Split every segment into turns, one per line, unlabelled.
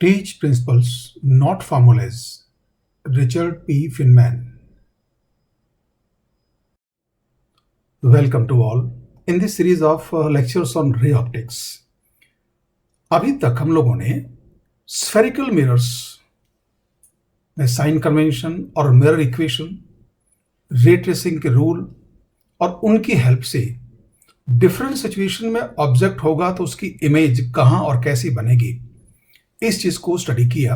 Teach principles, not formulas. Richard P. Feynman. Welcome to all in this series of lectures on ray optics. अभी तक हम लोगों ने spherical mirrors में sign convention और mirror equation, ray tracing के rule और उनकी हेल्प से डिफरेंट सिचुएशन में ऑब्जेक्ट होगा तो उसकी इमेज कहाँ और कैसी बनेगी, इस चीज को स्टडी किया।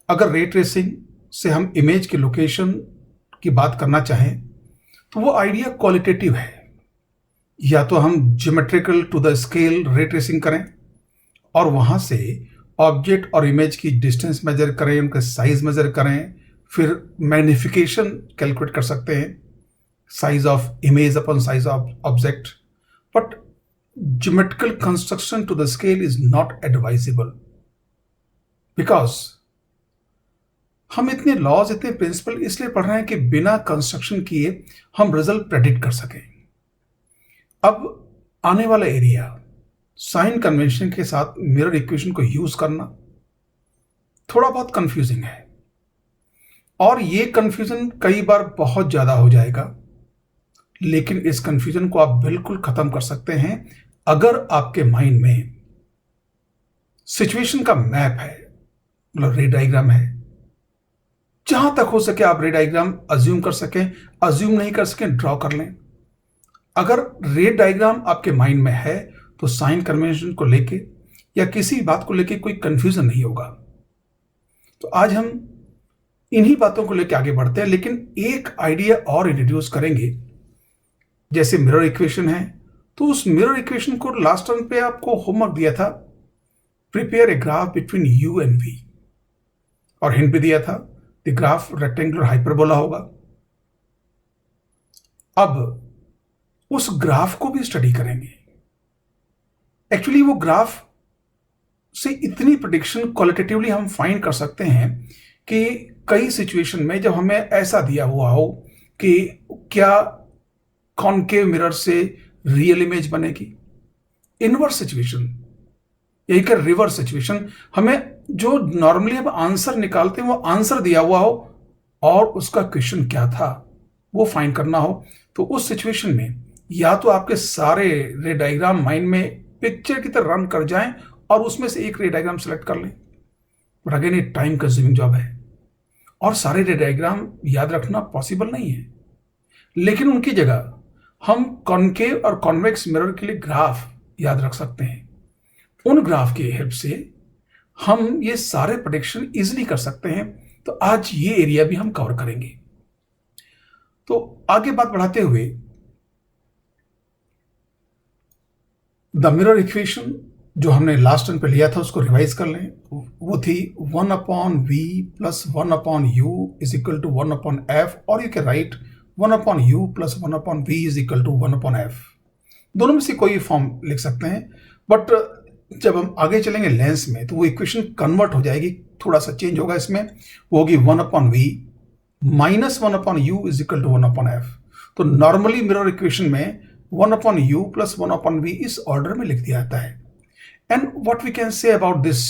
अगर रे ट्रेसिंग से हम इमेज की लोकेशन की बात करना चाहें तो वो आइडिया क्वालिटेटिव है। या तो हम geometrical to the scale ray tracing करें और वहां से ऑब्जेक्ट और इमेज की डिस्टेंस मेजर करें, उनका साइज मेजर करें, फिर मैग्निफिकेशन कैलकुलेट कर सकते हैं, size of image upon size of object. But geometrical construction to the scale is not advisable because हम इतने लॉज, इतने प्रिंसिपल इसलिए पढ़ रहे हैं कि बिना कंस्ट्रक्शन किए हम रिजल्ट प्रेडिक्ट कर सकें। अब आने वाला एरिया साइन कन्वेंशन के साथ मिरर इक्वेशन को यूज करना थोड़ा बहुत कंफ्यूजिंग है और ये कंफ्यूजन कई बार बहुत ज्यादा हो जाएगा, लेकिन इस कंफ्यूजन को आप बिल्कुल खत्म कर सकते हैं अगर आपके माइंड में सिचुएशन का मैप है, मतलब रे डायग्राम है। जहां तक हो सके आप रे डायग्राम अज्यूम कर सकें, अज्यूम नहीं कर सकें ड्रॉ कर लें। अगर रे डायग्राम आपके माइंड में है तो साइन कन्वेंशन को लेके या किसी बात को लेके कोई कंफ्यूजन नहीं होगा। तो आज हम इन्हीं बातों को लेके आगे बढ़ते हैं, लेकिन एक आइडिया और इंट्रोड्यूस करेंगे। जैसे मिरर इक्वेशन है तो उस मिरर इक्वेशन को लास्ट टर्म पे आपको होमवर्क दिया था, prepare a graph between u and v, और हिंट भी दिया था द ग्राफ रेक्टेंगुलर हाइपरबोला होगा। अब उस ग्राफ को भी स्टडी करेंगे। एक्चुअली वो ग्राफ से इतनी प्रेडिक्शन क्वालिटेटिवली हम फाइंड कर सकते हैं कि कई सिचुएशन में जब हमें ऐसा दिया हुआ हो कि क्या कॉनकेव मिरर से रियल इमेज बनेगी, इनवर्स सिचुएशन, यही कर रिवर्स सिचुएशन, हमें जो नॉर्मली हम आंसर निकालते हैं वो आंसर दिया हुआ हो और उसका क्वेश्चन क्या था वो फाइंड करना हो, तो उस सिचुएशन में या तो आपके सारे रे डायग्राम माइंड में पिक्चर की तरह रन कर जाएं और उसमें से एक रे डायग्राम सेलेक्ट कर लें। बट अगेन ये टाइम कंज्यूमिंग जॉब है और सारे रे डायग्राम याद रखना पॉसिबल नहीं है, लेकिन उनकी जगह हम कॉनकेव और कॉन्वेक्स मिरर के लिए ग्राफ याद रख सकते हैं। उन ग्राफ की हेल्प से हम ये सारे प्रेडिक्शन इजीली कर सकते हैं। तो आज ये एरिया भी हम कवर करेंगे। तो आगे बात बढ़ाते हुए द मिरर इक्वेशन जो हमने लास्ट टर्म पे लिया था उसको रिवाइज कर लें। वो थी 1/v plus 1/u is equal to 1/f, और you can write 1/u plus 1/v is equal to 1/f। दोनों में से कोई फॉर्म लिख सकते हैं, बट जब हम आगे चलेंगे लेंस में तो वो इक्वेशन कन्वर्ट हो जाएगी, थोड़ा सा चेंज होगा इसमें। वो होगी 1/v minus 1/u is equal to 1/f। तो नॉर्मली मिरर इक्वेशन में 1/u प्लस 1/v इस ऑर्डर में लिख दिया जाता है। And what we can say about this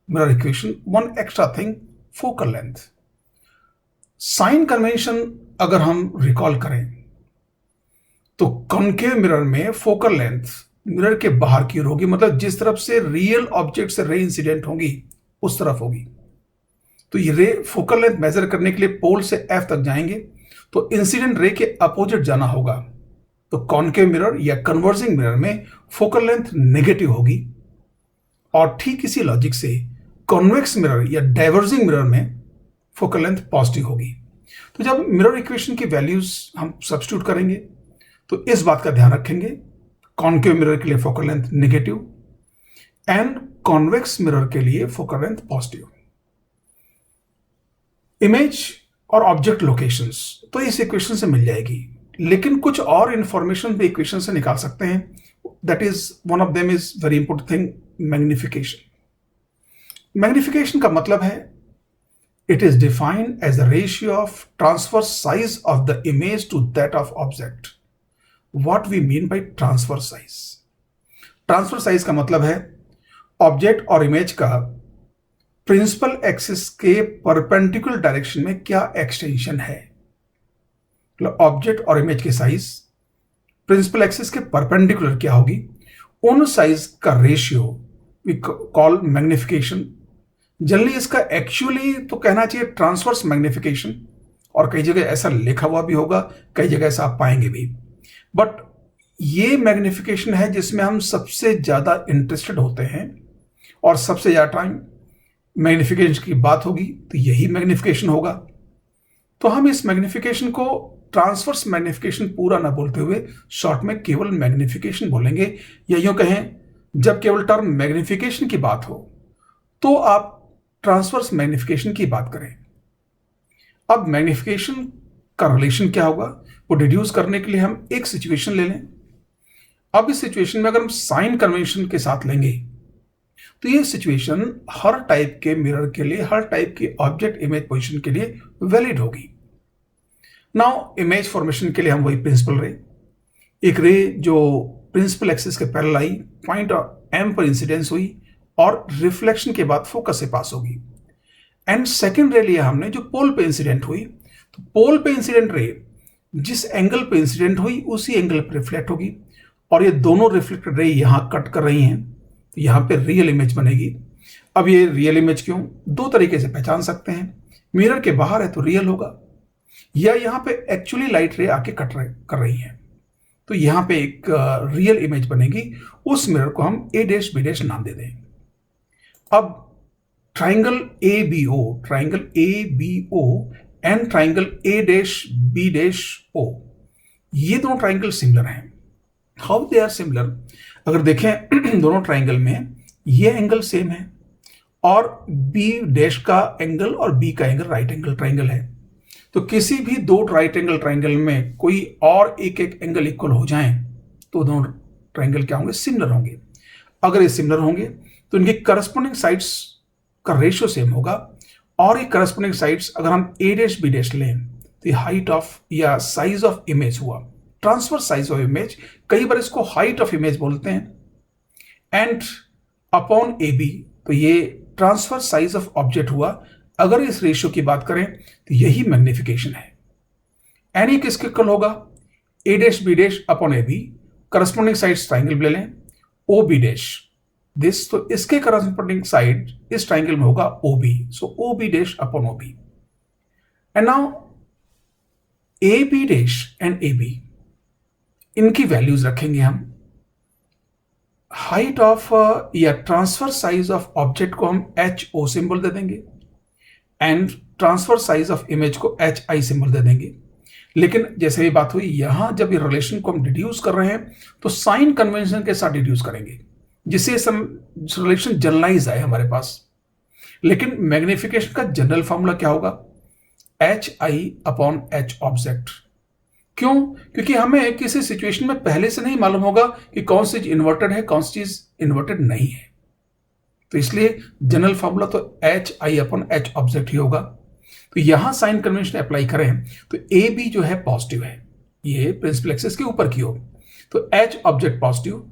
mirror equation, one extra thing, focal length. Sign convention अगर हम रिकॉल करें तो कॉनकेव मिरर में फोकल लेंथ मिरर के बाहर की ओर होगी, मतलब जिस तरफ से रियल ऑब्जेक्ट से रे इंसिडेंट होगी उस तरफ होगी। तो ये रे फोकल लेंथ मेजर करने के लिए पोल से एफ तक जाएंगे तो इंसिडेंट रे के अपोजिट जाना होगा। तो कॉनकेव मिरर या कन्वर्जिंग मिरर में फोकल लेंथ नेगेटिव होगी, और ठीक इसी लॉजिक से कॉन्वेक्स मिरर या डाइवर्जिंग मिरर में फोकल लेंथ पॉजिटिव होगी। तो जब मिरर इक्वेशन की वैल्यूज हम सब्स्टिट्यूट करेंगे तो इस बात का ध्यान रखेंगे, कॉनकेव मिरर के लिए focal length negative and convex mirror के लिए फोकल लेंथ पॉजिटिव। इमेज और ऑब्जेक्ट लोकेशंस तो इस इक्वेशन से मिल जाएगी, लेकिन कुछ और इंफॉर्मेशन भी इक्वेशन से निकाल सकते हैं। That is one of them is very important thing, magnification. Magnification का मतलब है it is defined as the ratio of transfer size of the image to that of object. What we mean by transfer size? Transfer size का मतलब है object और image का principal axis के perpendicular direction में क्या एक्सटेंशन है, मतलब ऑब्जेक्ट और इमेज की साइज प्रिंसिपल एक्सिस के परपेंडिकुलर क्या होगी, उन साइज का ratio we call magnification. Generally इसका एक्चुअली तो कहना चाहिए ट्रांसवर्स मैग्निफिकेशन, और कई जगह ऐसा लिखा हुआ भी होगा, कई जगह ऐसा आप पाएंगे भी। बट ये मैग्निफिकेशन है जिसमें हम सबसे ज्यादा इंटरेस्टेड होते हैं, और सबसे ज्यादा टाइम मैग्निफिकेशन की बात होगी तो यही मैग्निफिकेशन होगा। तो हम इस मैग्निफिकेशन को ट्रांसवर्स मैग्निफिकेशन पूरा ना बोलते हुए शॉर्ट में केवल मैग्निफिकेशन बोलेंगे, या यूं कहें जब केवल टर्म मैग्निफिकेशन की बात हो तो आप ट्रांसवर्स मैग्निफिकेशन की बात करें। अब मैग्निफिकेशन का रिलेशन क्या होगा वो डिड्यूस करने के लिए हम एक सिचुएशन ले लें। अब इस सिचुएशन में अगर हम साइन कन्वेंशन के साथ लेंगे तो ये सिचुएशन हर टाइप के मिरर के लिए, हर टाइप की ऑब्जेक्ट इमेज पोजीशन के लिए वैलिड होगी। नाउ इमेज फॉर्मेशन के लिए हम वही प्रिंसिपल रे, एक रे जो प्रिंसिपल एक्सिस के पैरेलल आई, पॉइंट एम पर इंसिडेंस हुई और रिफ्लेक्शन के बाद फोकस से पास होगी। एंड सेकेंड रे लिया हमने जो पोल पे इंसिडेंट हुई, तो पोल पे इंसिडेंट रे जिस एंगल पे इंसिडेंट हुई उसी एंगल पे रिफ्लेक्ट होगी, और ये दोनों रिफ्लेक्टेड रे यहां कट कर रही हैं, तो यहां पे रियल इमेज बनेगी। अब ये रियल इमेज क्यों, दो तरीके से पहचान सकते हैं। मिरर के बाहर है तो रियल होगा, या यहां पे एक्चुअली लाइट रे आके कर रही है, तो यहां पे एक रियल इमेज बनेगी। उस मिरर को हम ए डैश बी डैश नाम दे दें। अब triangle A B O and triangle A dash B dash O, ये दोनों ट्राइंगल सिमिलर हैं। हाउ दे आर सिमिलर, अगर देखें दोनों ट्राइंगल में ये एंगल सेम है, और बी डैश का एंगल और बी का एंगल राइट एंगल ट्राइंगल है। तो किसी भी दो राइट एंगल ट्राइंगल में कोई और एक एक एंगल इक्वल हो जाएं तो दोनों ट्राइंगल क्या होंगे, सिमिलर होंगे। अगर ये सिमिलर होंगे तो इनकी करस्पॉन्डिंग साइड्स का रेशियो सेम होगा, और ये करस्पॉन्डिंग साइड्स अगर हम ए डैश बी डैश लें तो ये हाइट ऑफ या साइज ऑफ इमेज हुआ, ट्रांसफर साइज ऑफ इमेज, कई बार इसको हाइट ऑफ इमेज बोलते हैं। एंड अपॉन ए बी, तो ये ट्रांसफर साइज ऑफ ऑब्जेक्ट हुआ। अगर इस रेशियो की बात करें तो यही मैग्निफिकेशन है। एन ई किसके इक्वल होगा, A dash B dash upon A B, corresponding sides triangle ले लें ओ बी डैश दिस, तो इसके करस्पॉन्डिंग साइड इस ट्राइंगल में होगा O B, so O B dash upon O B. And now A B dash and A B, इनकी values रखेंगे हम। हाइट ऑफ या ट्रांसफर साइज ऑफ ऑब्जेक्ट को हम एच ओ सिंबल दे देंगे, and transfer size of image को H I symbol दे देंगे। लेकिन जैसे भी बात हुई, यहां जब ये रिलेशन को हम डिड्यूस कर रहे हैं तो साइन कन्वेंशन के साथ डिड्यूस करेंगे, जिससे रिलेशन जनरलाइज आए हमारे पास। लेकिन मैग्निफिकेशन का जनरल फॉर्मूला क्या होगा, H I upon H object. क्यों, क्योंकि हमें किसी सिचुएशन में पहले से नहीं मालूम होगा कि कौन सी चीज इन्वर्टेड है, कौन सी चीज इन्वर्टेड नहीं है, तो इसलिए जनरल फॉर्मूला तो H I upon H object ही होगा। तो यहां साइन कन्वेंशन अप्लाई करें तो ए बी जो है पॉजिटिव है, ये प्रिंसिपल एक्सिस के ऊपर की ओर, तो एच ऑब्जेक्ट पॉजिटिव।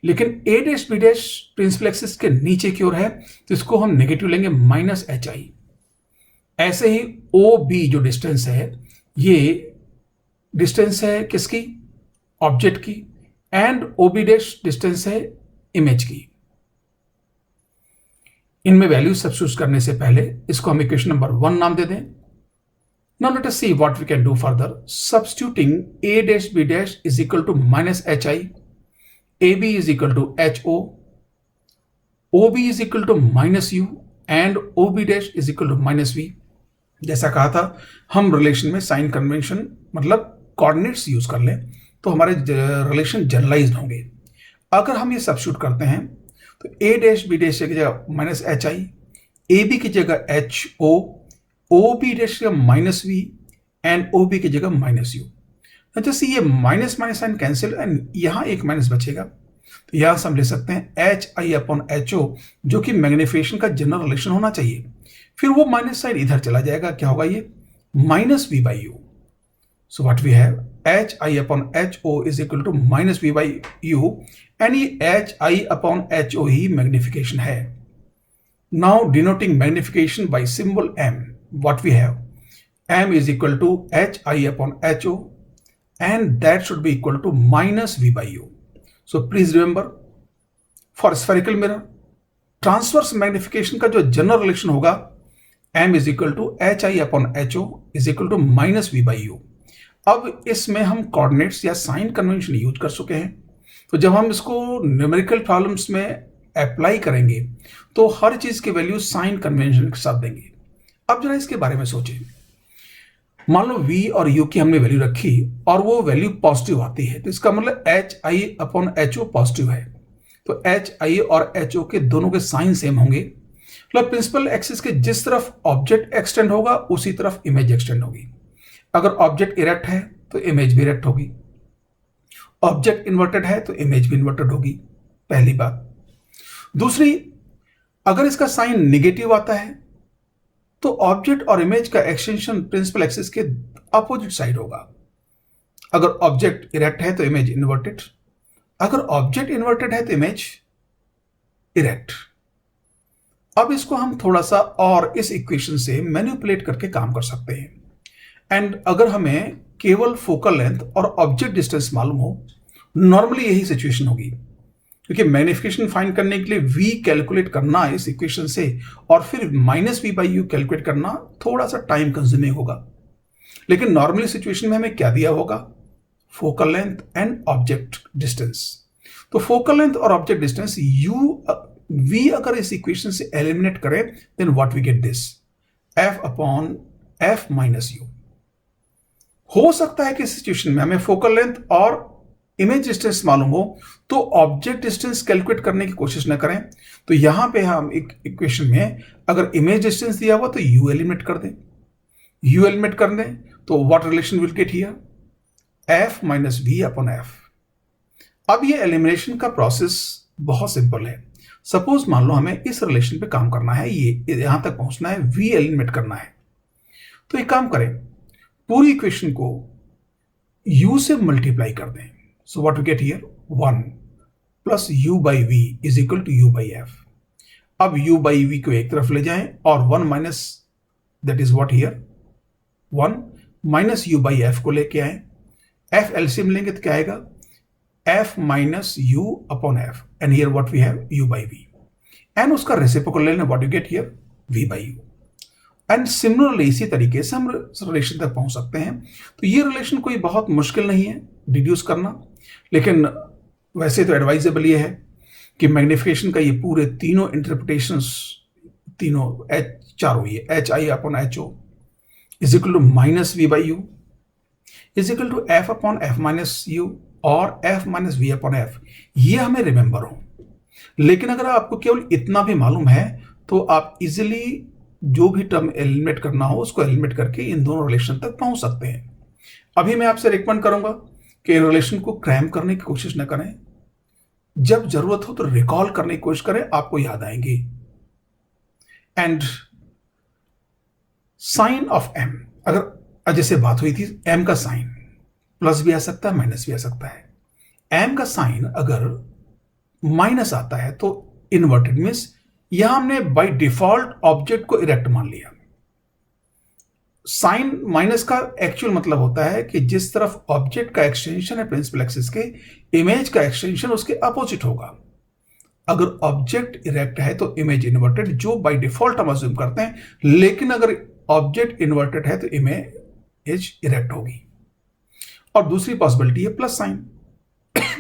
लेकिन A dash B dash principal axis के नीचे की ओर है, तो इसको हम नेगेटिव लेंगे माइनस एच आई। ऐसे ही ओ बी जो डिस्टेंस है, ये डिस्टेंस है किसकी, ऑब्जेक्ट की, and O B dash distance है इमेज की। इनमें वैल्यू सब्स्टिट्यूट करने से पहले इसको हम इक्वेशन नंबर 1 नाम दे दें। Now let us see what we can do further. Substituting A dash B dash is equal to minus H I, A B is equal to H O B is equal to minus u, and O B dash is equal to minus v. जैसा कहा था, हम relation में sign convention मतलब coordinates use कर लें तो हमारे रिलेशन जनरलाइज्ड होंगे। अगर हम ये सब्स्टिट्यूट करते हैं तो ए डैश बी डैश की जगह minus H I, A B की जगह एच ओ बी डैश की जगह minus v, and O B की जगह माइनस यू। जैसे ये minus minus sign cancel, and यहां एक माइनस बचेगा, तो यहां से हम ले सकते हैं H I upon H O, जो कि मैग्निफिकेशन का जनरल रिलेशन होना चाहिए। फिर वो माइनस साइन इधर चला जाएगा, क्या होगा ये minus we by U. So what we have, H I upon H O is equal to minus we by U, and ये H I upon H O ही मैग्निफिकेशन है। Now denoting magnification by symbol m, what we have, m is equal to hi upon ho, and that should be equal to minus v by u. So please remember, for spherical mirror, transverse magnification का जो general relation होगा, m is equal to H I upon H O is equal to minus we by u. अब इसमें हम coordinates या sign convention use कर चुके हैं, तो जब हम इसको न्यूमेरिकल प्रॉब्लम्स में अप्लाई करेंगे तो हर चीज की वैल्यू साइन कन्वेंशन के साथ देंगे। अब जरा इसके बारे में सोचें, मान लो v और u की हमने वैल्यू रखी और वो वैल्यू पॉजिटिव आती है, तो इसका मतलब H I upon H O positive है, तो एच आई और एच ओ के दोनों के साइन सेम होंगे। मतलब प्रिंसिपल एक्सिस के जिस तरफ ऑब्जेक्ट एक्सटेंड होगा उसी तरफ इमेज एक्सटेंड होगी। अगर ऑब्जेक्ट इरेक्ट है तो इमेज भी इरेक्ट होगी, ऑब्जेक्ट इन्वर्टेड है तो इमेज भी इन्वर्टेड होगी, पहली बात। दूसरी, अगर इसका साइन निगेटिव आता है तो ऑब्जेक्ट और इमेज का एक्सटेंशन प्रिंसिपल एक्सिस के अपोजिट साइड होगा। अगर ऑब्जेक्ट इरेक्ट है तो इमेज इन्वर्टेड, अगर ऑब्जेक्ट इन्वर्टेड है तो इमेज इरेक्ट। अब इसको हम थोड़ा सा और इस इक्वेशन से मैनिपुलेट करके काम कर सकते हैं। एंड अगर हमें केवल फोकल लेंथ और ऑब्जेक्ट डिस्टेंस मालूम हो, नॉर्मली यही सिचुएशन होगी, क्योंकि मैग्निफिकेशन फाइंड करने के लिए v कैलकुलेट करना इस इक्वेशन से और फिर minus we by u calculate करना थोड़ा सा टाइम कंज्यूमिंग होगा। लेकिन नॉर्मली सिचुएशन में हमें क्या दिया होगा, focal length and object distance. तो फोकल लेंथ और ऑब्जेक्ट डिस्टेंस v अगर इस इक्वेशन से एलिमिनेट करें, then what we get this, f upon f minus u. हो सकता है कि इस सिचुएशन में हमें फोकल लेंथ और इमेज डिस्टेंस मालूम हो तो ऑब्जेक्ट डिस्टेंस कैलकुलेट करने की कोशिश न करें। तो यहां पे हम एक इक्वेशन में अगर इमेज डिस्टेंस दिया हुआ तो u एलिमिनेट कर दें, u एलिमिनेट कर दें तो what relation will get here, f minus we upon f। अब ये एलिमिनेशन का प्रोसेस बहुत सिंपल है। सपोज मान लो हमें इस रिलेशन पे काम करना है, ये यहां तक पहुंचना है, v एलिमिनेट करना है, तो एक काम करें, पूरी इक्वेशन को u से मल्टीप्लाई कर दें। So what we get here, 1 plus u by v is equal to u by f. अब u बाई वी को एक तरफ ले जाएं और 1 minus, that is what here, 1 minus u by f को लेके आए, f एलसीएम लेंगे तो क्या आएगा, f minus u upon f, and here what we have, u by v, and उसका रेसिप्रोकल लेना, what you get here, v by u। And similarly इसी तरीके से हम रिलेशन तक पहुंच सकते हैं। तो ये रिलेशन कोई बहुत मुश्किल नहीं है डिड्यूस करना, लेकिन वैसे तो एडवाइजेबल ये है कि मैग्निफिकेशन का ये पूरे तीनों इंटरप्रिटेशंस, तीनों चारों, ये H I upon H O is equal to minus we by U is equal to F upon F minus U और F minus we upon F, ये हमें रिमेंबर हो। लेकिन अगर आपको केवल इतना भी मालूम है तो आप इजिली जो भी टर्म एलिमिनेट करना हो उसको एलिमिनेट करके इन दोनों रिलेशन तक पहुंच सकते हैं। अभी मैं आपसे रिकमेंड करूंगा कि इन रिलेशन को क्रैम करने की कोशिश न करें, जब जरूरत हो तो रिकॉल करने की कोशिश करें, आपको याद आएंगे। एंड साइन ऑफ m, अगर जैसे बात हुई थी, m का साइन प्लस भी आ सकता है, माइनस भी आ सकता है। m का साइन अगर माइनस आता है तो इन्वर्टेड मीन्स यहां हमने बाय डिफॉल्ट ऑब्जेक्ट को इरेक्ट मान लिया। साइन माइनस का एक्चुअल मतलब होता है कि जिस तरफ ऑब्जेक्ट का एक्सटेंशन है प्रिंसिपल एक्सिस के, इमेज का एक्सटेंशन उसके अपोजिट होगा। अगर ऑब्जेक्ट इरेक्ट है तो इमेज इन्वर्टेड, जो बाय डिफॉल्ट हम अज्यूम करते हैं, लेकिन अगर ऑब्जेक्ट इन्वर्टेड है तो इमेज इरेक्ट होगी। और दूसरी पॉसिबिलिटी है प्लस साइन।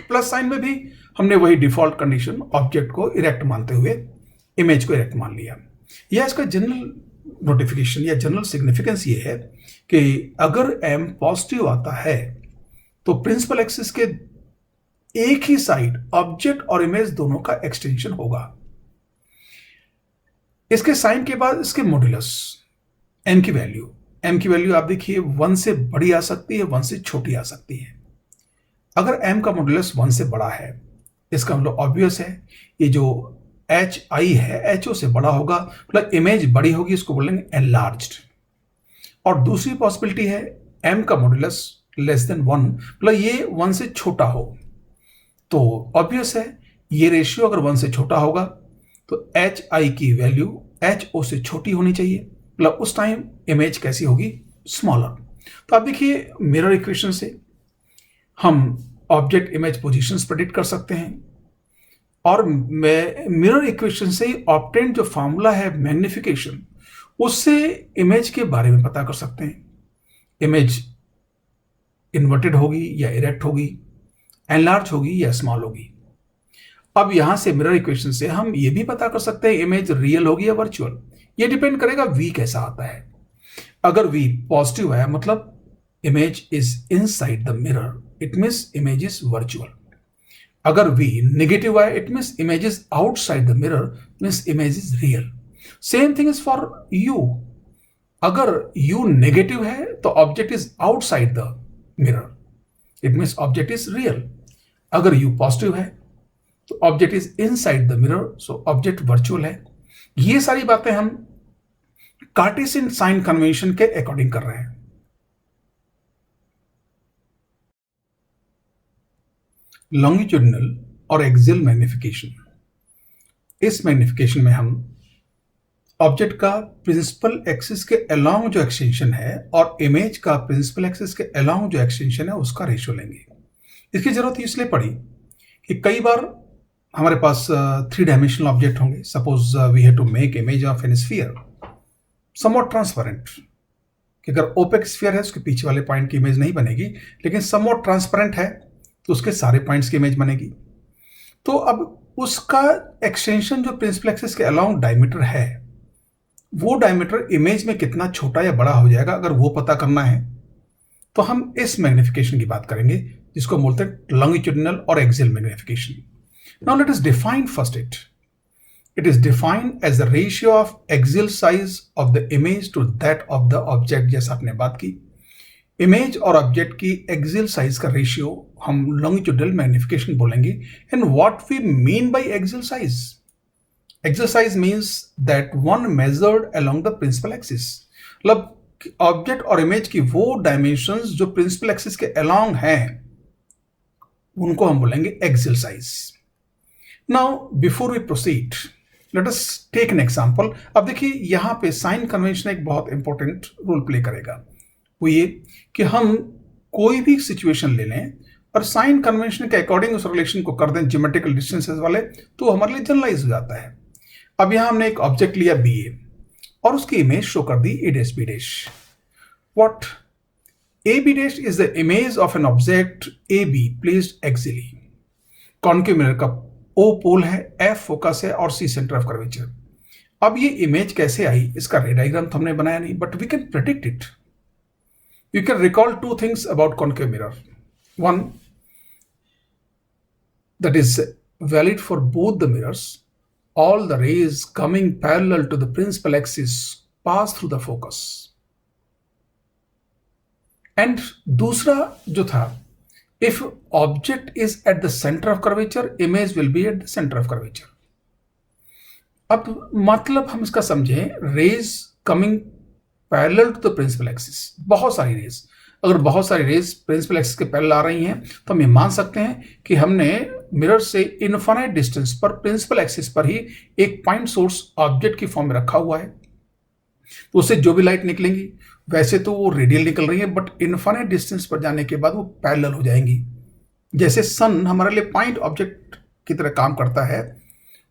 प्लस साइन में भी हमने वही डिफॉल्ट कंडीशन, ऑब्जेक्ट को इरेक्ट मानते हुए इमेज को इरेक्ट मान लिया। या इसका जनरल नोटिफिकेशन या जनरल सिग्निफिकेंस ये है कि अगर m पॉजिटिव आता है तो प्रिंसिपल एक्सिस के एक ही साइड ऑब्जेक्ट और इमेज दोनों का एक्सटेंशन होगा। इसके साइन के बाद इसके मॉड्यूलस m की वैल्यू आप देखिए 1 से बड़ी आ सकती है, 1 से छोटी आ सकती है। अगर m का मॉड्यूलस 1 से बड़ा है, इसका मतलब ऑब्वियस है ये जो एच आई है एच ओ से बड़ा होगा, मतलब इमेज बड़ी होगी, इसको बोलेंगे एनलार्ज्ड। और दूसरी पॉसिबिलिटी है m का मॉड्यूलस लेस देन 1, मतलब ये 1 से छोटा हो, तो ऑब्वियस है ये रेशियो अगर 1 से छोटा होगा तो एच आई की वैल्यू एच ओ से छोटी होनी चाहिए, मतलब उस टाइम इमेज कैसी होगी, स्मॉलर। तो आप देखिए मिरर इक्वेशन से हम ऑब्जेक्ट इमेज पोजीशंस प्रेडिक्ट कर सकते हैं, और मिरर इक्वेशन से ऑब्टेन जो फार्मूला है मैग्निफिकेशन, उससे इमेज के बारे में पता कर सकते हैं। इमेज इन्वर्टेड होगी या इरेक्ट होगी, एनलार्ज होगी या स्मॉल होगी। अब यहां से मिरर इक्वेशन से हम ये भी पता कर सकते हैं इमेज रियल होगी या वर्चुअल। ये डिपेंड करेगा वी कैसा आता है। अगर वी पॉजिटिव है मतलब image is inside the mirror, it means image is virtual. अगर वी नेगेटिव है it means image is outside the mirror, means image is real. Same thing is for you. अगर you negative है तो object is outside the mirror, it means object is real. अगर you positive है तो object is inside the mirror, so object virtual है। ये सारी बातें हम कार्टेशियन साइन कन्वेंशन के अकॉर्डिंग कर रहे हैं। लॉन्गिट्यूडिनल और एक्सियल मैग्निफिकेशन, इस मैग्निफिकेशन में हम ऑब्जेक्ट का प्रिंसिपल एक्सिस के अलोंग जो एक्सटेंशन है और इमेज का प्रिंसिपल एक्सिस के अलोंग जो एक्सटेंशन है उसका रेशियो लेंगे। इसकी जरूरत इसलिए पड़ी कि कई बार हमारे पास 3 डायमेंशनल ऑब्जेक्ट होंगे। Suppose we have to make image of an sphere somewhat transparent, कि अगर ओपेक स्फीयर है उसके पीछे वाले पॉइंट की इमेज नहीं बनेगी, लेकिन समवॉट ट्रांसपेरेंट है तो उसके सारे पॉइंट्स की इमेज बनेगी। तो अब उसका एक्सटेंशन जो प्रिंसिपल एक्सिस के अलोंग डायमीटर है, वो डायमीटर इमेज में कितना छोटा या बड़ा हो जाएगा, अगर वो पता करना है तो हम इस मैग्निफिकेशन की बात करेंगे, जिसको बोलते हैं लॉन्गिट्यूडिनल और axial magnification. Now let us define first it. It is defined as the ratio of axial size of the image to that of the object। जैसा आपने बात की, इमेज और ऑब्जेक्ट की एक्सियल साइज का रेशियो हम longitudinal magnification बोलेंगे। And what we mean by axial size? Axial size means that one measured along the principal axis, मतलब ऑब्जेक्ट और इमेज की वो डायमेंशंस जो प्रिंसिपल एक्सिस के अलोंग हैं उनको हम बोलेंगे axial size. Now before we proceed let us take an example. अब देखिए यहां पे साइन कन्वेंशन एक बहुत इंपॉर्टेंट रोल प्ले करेगा। वो ये कि हम कोई भी सिचुएशन ले लें और साइन कन्वेंशन के अकॉर्डिंग उस रिलेशन को कर दें ज्योमेट्रिकल डिस्टेंसेस वाले, तो हमारे लिए जनरलाइज हो जाता है। अब यहां हमने एक ऑब्जेक्ट लिया बी ए और उसकी इमेज शो कर दी A dash B dash. What? A B dash is the image of an object A B placed axially. Concave mirror का O पोल है, F फोकस है और C सेंटर ऑफ कर्वेचर। अब ये इमेज कैसे आई, इसका रे डायग्राम तो हमने बनाया नहीं, but we can predict it. You can recall 2 things about concave mirror. One, that is valid for both the mirrors, all the rays coming parallel to the principal axis pass through the focus। And दूसरा जो था, if object is at the center of curvature, image will be at the center of curvature। अब मतलब हम इसका समझें, rays coming parallel to the principal axis. बहुत सारी रेज, अगर बहुत सारी रेज प्रिंसिपल एक्सिस के पैरेलल आ रही हैं तो हम ये मान सकते हैं कि हमने मिरर से इनफाइनाइट डिस्टेंस पर प्रिंसिपल एक्सिस पर ही एक पॉइंट सोर्स ऑब्जेक्ट की फॉर्म में रखा हुआ है। तो उससे जो भी लाइट निकलेंगी वैसे तो वो रेडियल निकल रही है, बट इनफाइनाइट डिस्टेंस पर जाने के बाद वो पैरेलल हो जाएंगी। जैसे सन हमारे लिए पॉइंट ऑब्जेक्ट की तरह काम करता है,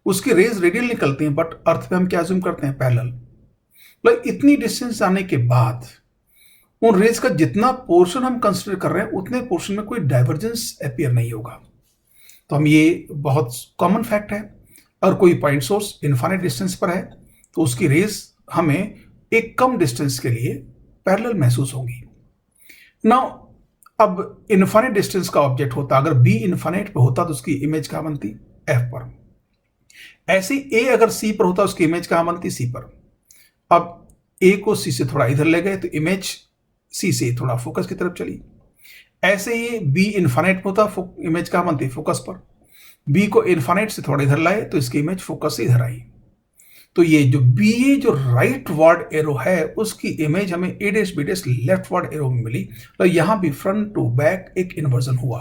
उसकी रेज रेडियल निकलती हैं, बट अर्थ पे हम क्या अज्यूम करते हैं, पैरेलल। मतलब इतनी डिस्टेंस जाने के बाद उन रेज का जितना पोर्शन हम कंसिडर कर रहे हैं उतने पोर्शन में कोई डाइवर्जेंस अपीयर नहीं होगा। तो हम ये बहुत कॉमन फैक्ट है, अगर कोई पॉइंट सोर्स इनफाइनाइट डिस्टेंस पर है तो उसकी रेज हमें एक कम डिस्टेंस के लिए पैरेलल महसूस होगी। नाउ अब इनफाइनाइट डिस्टेंस का ऑब्जेक्ट होता, अगर बी इनफाइनाइट पे होता तो उसकी इमेज कहां बनती, एफ पर। ऐसे ए अगर सी पर होता उसकी इमेज कहां बनती, सी पर। अब ए को सी से थोड़ा इधर ले गए तो इमेज सी से थोड़ा फोकस की तरफ चली। ऐसे ही बी इनफाइनाइट पे होता, इमेज कहां बनती, फोकस पर। बी को इनफाइनाइट से थोड़ा इधर लाए तो इसकी इमेज फोकस से इधर आई। तो ये जो बी ए जो राइट वर्ड एरो है उसकी इमेज हमें A dash B dash leftward arrow में मिली। तो यहां भी फ्रंट टू बैक एक इन्वर्जन हुआ।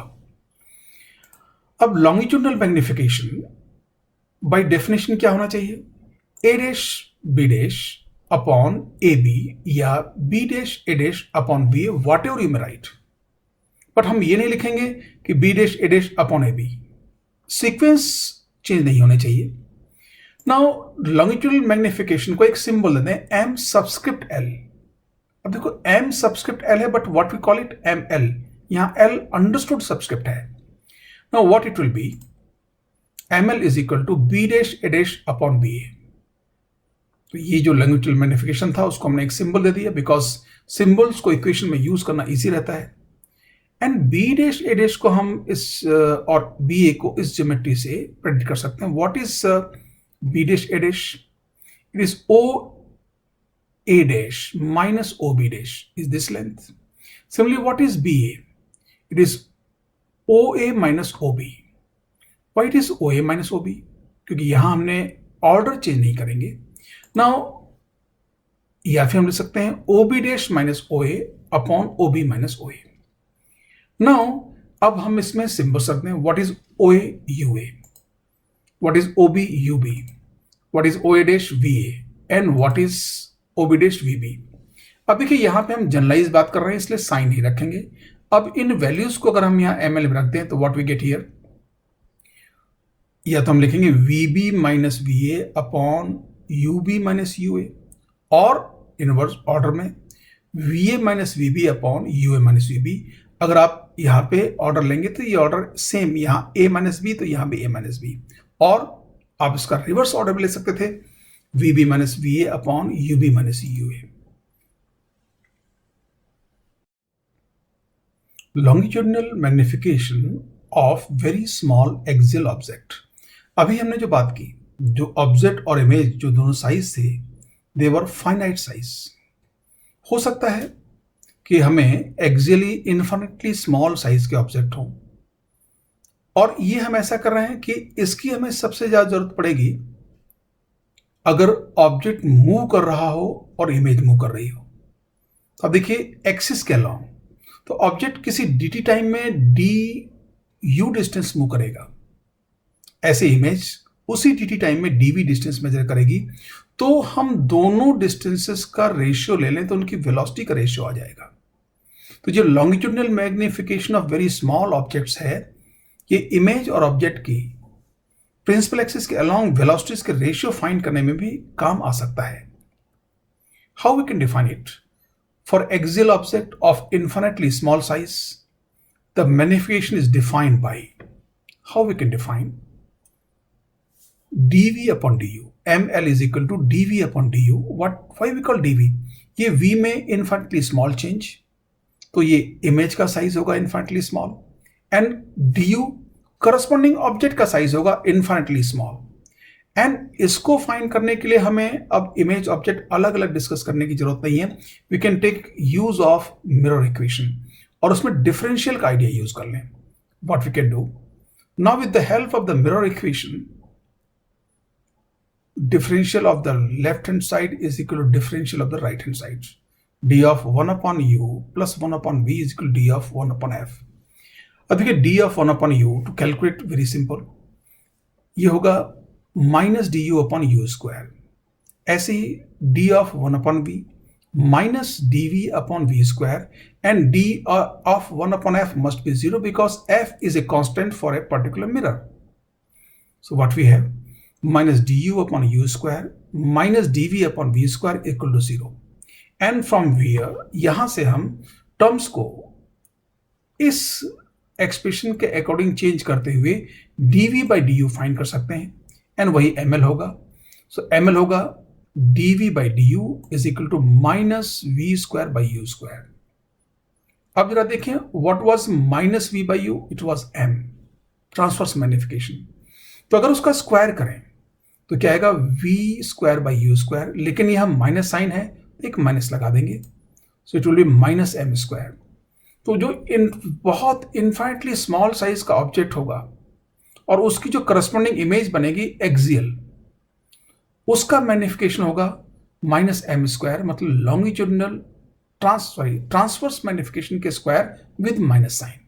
अब लॉन्गिट्यूडिनल मैग्निफिकेशन बाय डेफिनेशन क्या होना चाहिए, A dash B dash upon A B या B dash A dash upon B, whatever you may write, but हम ये नहीं लिखेंगे कि B dash A dash upon A B, sequence change नहीं होने चाहिए। नाउ लॉन्गिट्यूडनल मैग्निफिकेशन को एक सिंबल देते हैं एम सबस्क्रिप्ट एल। अब देखो एम सबस्क्रिप्ट एल है but what we call it M L, यहां एल अंडरस्टूड सबस्क्रिप्ट है। Now what it will be, M L is equal to B dash A dash upon B A. तो ये जो longitudinal magnification था उसको हमने एक सिंबल दे दिया, बिकॉज सिंबल्स को इक्वेशन में यूज करना इजी रहता है। And B dash A dash को हम इस और बी ए को इस ज्योमेट्री से प्रेडिक्ट कर सकते हैं। What is b dash a dash? It is o a dash minus ob dash is this length. Similarly, what is ba? It is oa minus ob. Why it is oa minus ob? क्योंकि यहां हमने order change नहीं करेंगे। Now या फिर हम लिख सकते हैं ob dash minus oa upon ob minus oa। Now अब हम इसमें सिंबल रखते हैं, what is oa ua, what is ob ub, what is OA dash VA and what is OB dash VB। अब देखिए यहां पे हम जनरलाइज बात कर रहे हैं इसलिए साइन ही रखेंगे। अब इन वैल्यूज को अगर हम यहां ML में रखते हैं तो व्हाट वी गेट हियर, या तो हम लिखेंगे VB minus VA upon UB minus UA, और इनवर्स ऑर्डर में VA minus VB upon UA minus VB। अगर आप यहां पे ऑर्डर लेंगे तो ये ऑर्डर सेम, यहां A माइनस B तो यहां भी A माइनस B, और आप इसका रिवर्स ऑर्डर भी ले सकते थे, VB minus VA upon UB minus UA। Longitudinal magnification of very small axial object. अभी हमने जो बात की, जो ऑब्जेक्ट और इमेज जो दोनों साइज थे दे वर फाइनाइट साइज। हो सकता है कि हमें एक्सियली इन्फिनिटली स्मॉल साइज के ऑब्जेक्ट हों, और ये हम ऐसा कर रहे हैं कि इसकी हमें सबसे ज्यादा जरूरत पड़ेगी अगर ऑब्जेक्ट मूव कर रहा हो और इमेज मूव कर रही हो। तो अब देखिए एक्सिस के अलोंग, तो ऑब्जेक्ट किसी dt टाइम में du डिस्टेंस मूव करेगा, ऐसे इमेज उसी dt टाइम में dv डिस्टेंस मेजर करेगी। तो हम दोनों डिस्टेंसेस का रेशियो ले लें तो उनकी वेलोसिटी का रेशियो आ जाएगा। तो जो longitudinal magnification of very small objects है, ये इमेज और ऑब्जेक्ट की प्रिंसिपल एक्सिस के अलोंग वेलोसिटीज के रेशियो फाइंड करने में भी काम आ सकता है। How we can define it, for axial object of infinitely small size the magnification is defined by, how we can define dv upon du, ml is equal to dv upon du। why we call dv, ये v में infinitely small change, तो ये image का size होगा infinitely small, and du corresponding object का size होगा infinitely small. And इसको find करने के लिए हमें अब इमेज ऑब्जेक्ट अलग अलग डिस्कस करने की जरूरत नहीं है। We can take use of mirror equation और उसमें डिफरेंशियल का आइडिया यूज कर लें। What we can do now with the help of the mirror equation, differential of the left hand side is equal to differential of the right hand side, d of 1 upon u plus 1 upon v is equal to d of 1 upon f। अब देखिए d of 1 upon u to calculate very simple, ये होगा minus du upon u square, ऐसे ही d of 1 upon v minus dv upon v square, and d of 1 upon f must be 0 because f is a constant for a particular mirror। So what we have, minus du upon u square minus dv upon v square equal to 0। and from here यहां से हम terms को इस expression के according change करते हुए dv by du find कर सकते हैं, एंड वही ml होगा। सो ml होगा dv by du is equal to minus v square by u square। अब जरा देखें, what was minus v by u, it was m, transverse magnification. तो अगर उसका स्क्वायर करें तो क्या आएगा v square by you square, लेकिन यहां माइनस साइन है तो एक माइनस लगा देंगे, so it will be minus m square. तो जो बहुत इन्फिनिटली स्मॉल साइज का ऑब्जेक्ट होगा और उसकी जो करस्पॉन्डिंग इमेज बनेगी एक्सियल, उसका मैग्निफिकेशन होगा माइनस एम स्क्वायर, मतलब लॉन्गिट्यूडनल ट्रांसवर्स मैग्निफिकेशन के square with minus sign.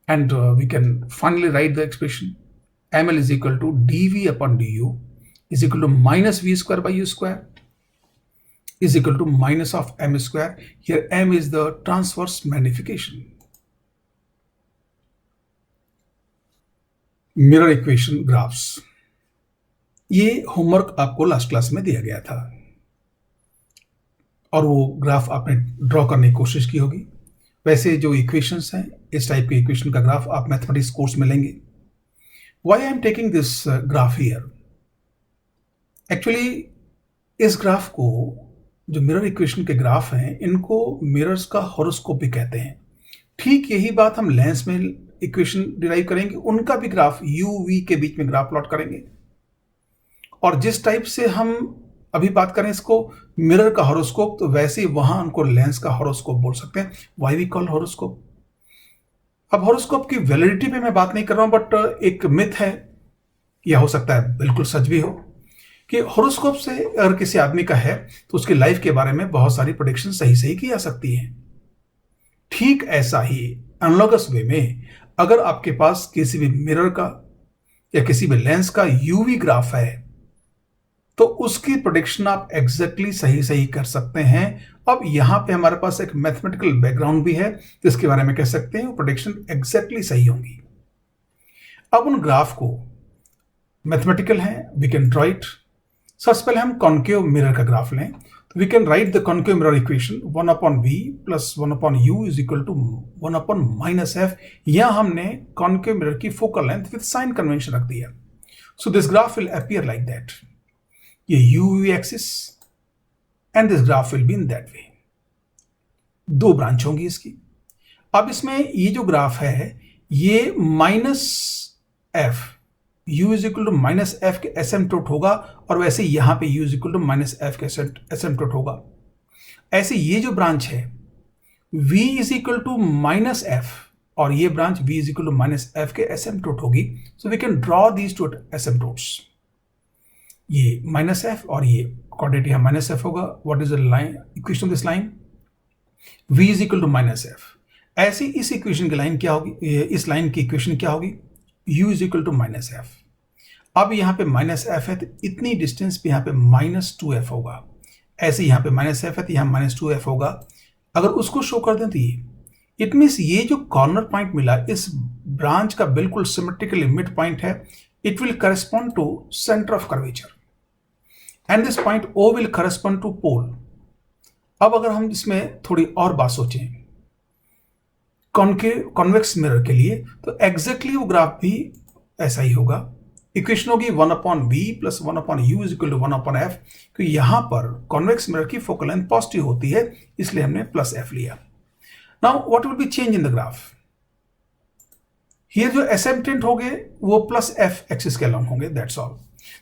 And we can finally write the expression ml is equal to dv upon du is equal to minus v square by u square is equal to minus of m square. Here m is the transverse magnification. Mirror equation graphs, ये homework आपको last class में दिया गया था और वो graph आपने draw करने की कोशिश की होगी। वैसे जो इक्वेशंस हैं, इस टाइप के इक्वेशन का ग्राफ आप मैथमेटिक्स कोर्स में लेंगे। Why I am taking this graph here, actually इस ग्राफ को, जो मिरर इक्वेशन के ग्राफ हैं, इनको मिरर्स का हॉरोस्कोप भी कहते हैं। ठीक यही बात हम लेंस में इक्वेशन डिराइव करेंगे, उनका भी ग्राफ u v के बीच में ग्राफ प्लॉट करेंगे। और जिस टाइप से हम अभी बात करें इसको मिरर का हॉरोस्कोप, तो वैसे ही वहां उनको लेंस का हॉरोस्कोप बोल सकते हैं। Why we call horoscope. अब हॉरोस्कोप की वैलिडिटी पे मैं बात नहीं कर रहा हूं, बट एक मिथ है, या हो सकता है बिल्कुल सच भी हो, कि हॉरोस्कोप से अगर किसी आदमी का है तो उसकी लाइफ के बारे में बहुत सारी प्रेडिक्शन सही सही की जा सकती है। ठीक ऐसा ही एनालॉगस वे में अगर आपके पास किसी भी मिरर का या किसी भी लेंस का यूवी ग्राफ है तो उसकी प्रेडिक्शन आप एग्जैक्टली सही सही कर सकते हैं। अब यहां पे हमारे पास एक मैथमेटिकल बैकग्राउंड भी है जिसके बारे में कह सकते हैं वो प्रेडिक्शन एग्जैक्टली सही होंगी। अब उन ग्राफ को मैथमेटिकल है, वी कैन ड्रॉ इट। सबसे पहले हम कॉन्केव मिरर का ग्राफ लें, तो we can write the concave mirror equation 1 upon v plus 1 upon u is equal to 1 upon minus f। यहां हमने कॉन्केव मिरर की focal length with sign convention रख दिया। So this graph will appear like that, ये uv axis and this graph will be in that way. दो branch होंगी इसकी। अब इसमें ये जो ग्राफ है ये minus f, u is equal to minus F के एसिम्पटोट होगा, और वैसे यहां पे u is equal to minus F के एसिम्पटोट होगा। ऐसे ये जो ब्रांच है v is equal to minus F, और ये branch v is equal to minus F के एसिम्पटोट होगी। So we can draw these two asymptotes, ये माइनस एफ और ये कोऑर्डिनेट यहां माइनस एफ होगा। What is the line equation of this line, v is equal to minus f. ऐसी इस equation की लाइन क्या होगी, इस लाइन की इक्वेशन क्या होगी, u is equal to minus f. अब यहाँ पे माइनस एफ है तो इतनी डिस्टेंस पे यहाँ पे माइनस 2f होगा। ऐसे यहाँ पे माइनस एफ है तो यहाँ माइनस 2f होगा। अगर उसको शो कर दें तो ये इट मीन्स ये जो कॉर्नर पॉइंट मिला इस ब्रांच का बिल्कुल सिमेट्रिकली मिड पॉइंट है। It will correspond to centre of curvature and this point O will correspond to pole. अब अगर हम इसमें थोड़ी और बात सोचें कॉन्वेक्स मिरर के लिए, तो एग्जैक्टली वो ग्राफ भी ऐसा ही होगा। इक्वेशन होगी 1 upon v plus 1 upon u is equal to 1 upon f, क्योंकि यहां पर कॉन्वेक्स मिरर की फोकल लेंथ पॉजिटिव होती है, इसलिए हमने प्लस f लिया। Now what will be change in the graph, here जो एसिम्पटेंट होंगे वो प्लस f एक्सिस के अलोंग होंगे, दैट्स ऑल।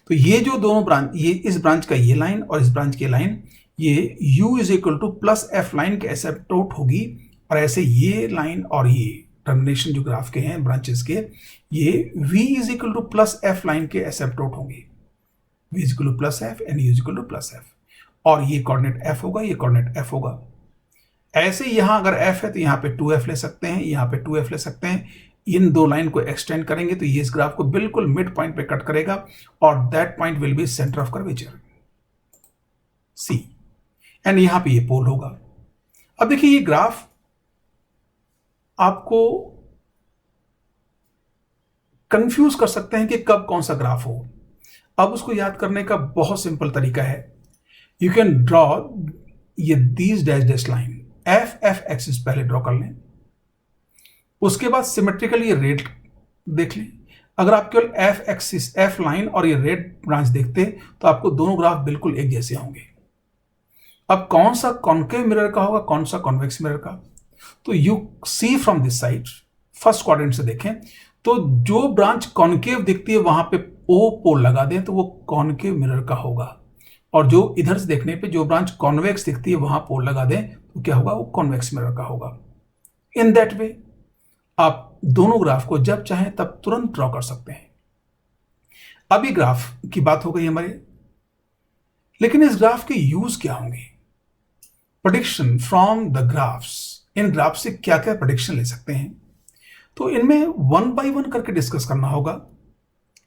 तो ये जो दोनों ब्रांच, ये इस ब्रांच का ये लाइन और इस ब्रांच की लाइन, ये u is equal two plus f line के एसिम्पटोट होगी, और ऐसे ये लाइन और ये टर्मिनेशन जो ग्राफ के हैं ब्रांचेस के, ये v is equal two plus f line के एसिम्पटोट होंगे। v is equal two plus f and u is equal two plus f, और ये कोऑर्डिनेट f होगा, ये कोऑर्डिनेट f होगा। ऐसे यहां अगर f है तो यहां पे 2f ले सकते हैं, यहां पे 2f ले सकते हैं। इन दो लाइन को एक्सटेंड करेंगे तो ये इस ग्राफ को बिल्कुल मिड पॉइंट पे कट करेगा, और that point will be centre of curvature C, and यहां पे ये पोल होगा। अब देखिए ये ग्राफ आपको कंफ्यूज कर सकते हैं कि कब कौन सा ग्राफ हो। अब उसको याद करने का बहुत सिंपल तरीका है, यू कैन ड्रॉ ये these dash dash line, f axis पहले ड्रॉ कर लें, उसके बाद सिमेट्रिकली ये रेड देख लें। अगर आप केवल f एक्सिस f लाइन और ये रेड ब्रांच देखते तो आपको दोनों ग्राफ बिल्कुल एक जैसे होंगे। अब कौन सा कॉन्केव मिरर का होगा, कौन सा कॉन्वेक्स मिरर का, तो you see from this side, first quadrant से देखें तो जो ब्रांच कॉन्केव दिखती है वहां पे O पोल लगा दें तो वो कॉन्केव मिरर का होगा, और जो इधर से देखने पे जो ब्रांच कॉन्वेक्स दिखती है वहां पोल लगा दें तो क्या होगा, वो कॉन्वेक्स मिरर का होगा। इन दैट वे आप दोनों ग्राफ को जब चाहें तब तुरंत ड्रॉ कर सकते हैं। अभी ग्राफ की बात हो गई हमारी, लेकिन इस ग्राफ के यूज क्या होंगे, prediction from the graphs. In graph से क्या क्या प्रेडिक्शन ले सकते हैं, तो इनमें 1 बाय 1 करके डिस्कस करना होगा।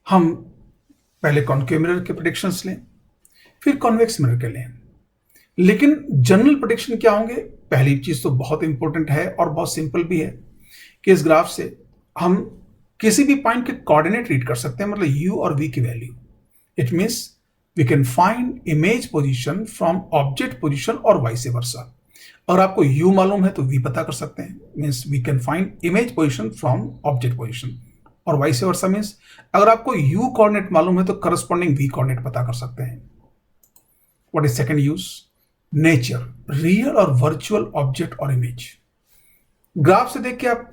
हम पहले कॉन्केव मिरर के प्रेडिक्शंस लें, फिर कॉन्वेक्स मिरर के लें। लेकिन जनरल प्रेडिक्शन क्या होंगे? पहली चीज तो बहुत इंपॉर्टेंट है और बहुत सिंपल भी है कि इस ग्राफ से हम किसी भी पॉइंट के कोऑर्डिनेट रीड कर सकते हैं, मतलब u और v की value. It means we can find image position from object position और वाइस वर्सा। अगर आपको u मालूम है तो v पता कर सकते हैं, means we can find image position from object position, और वाइस वर्सा मीन्स अगर आपको u कोऑर्डिनेट मालूम है तो करस्पॉन्डिंग v कोऑर्डिनेट पता कर सकते हैं। What is second use? Nature, real और वर्चुअल ऑब्जेक्ट और इमेज। ग्राफ से देख के आप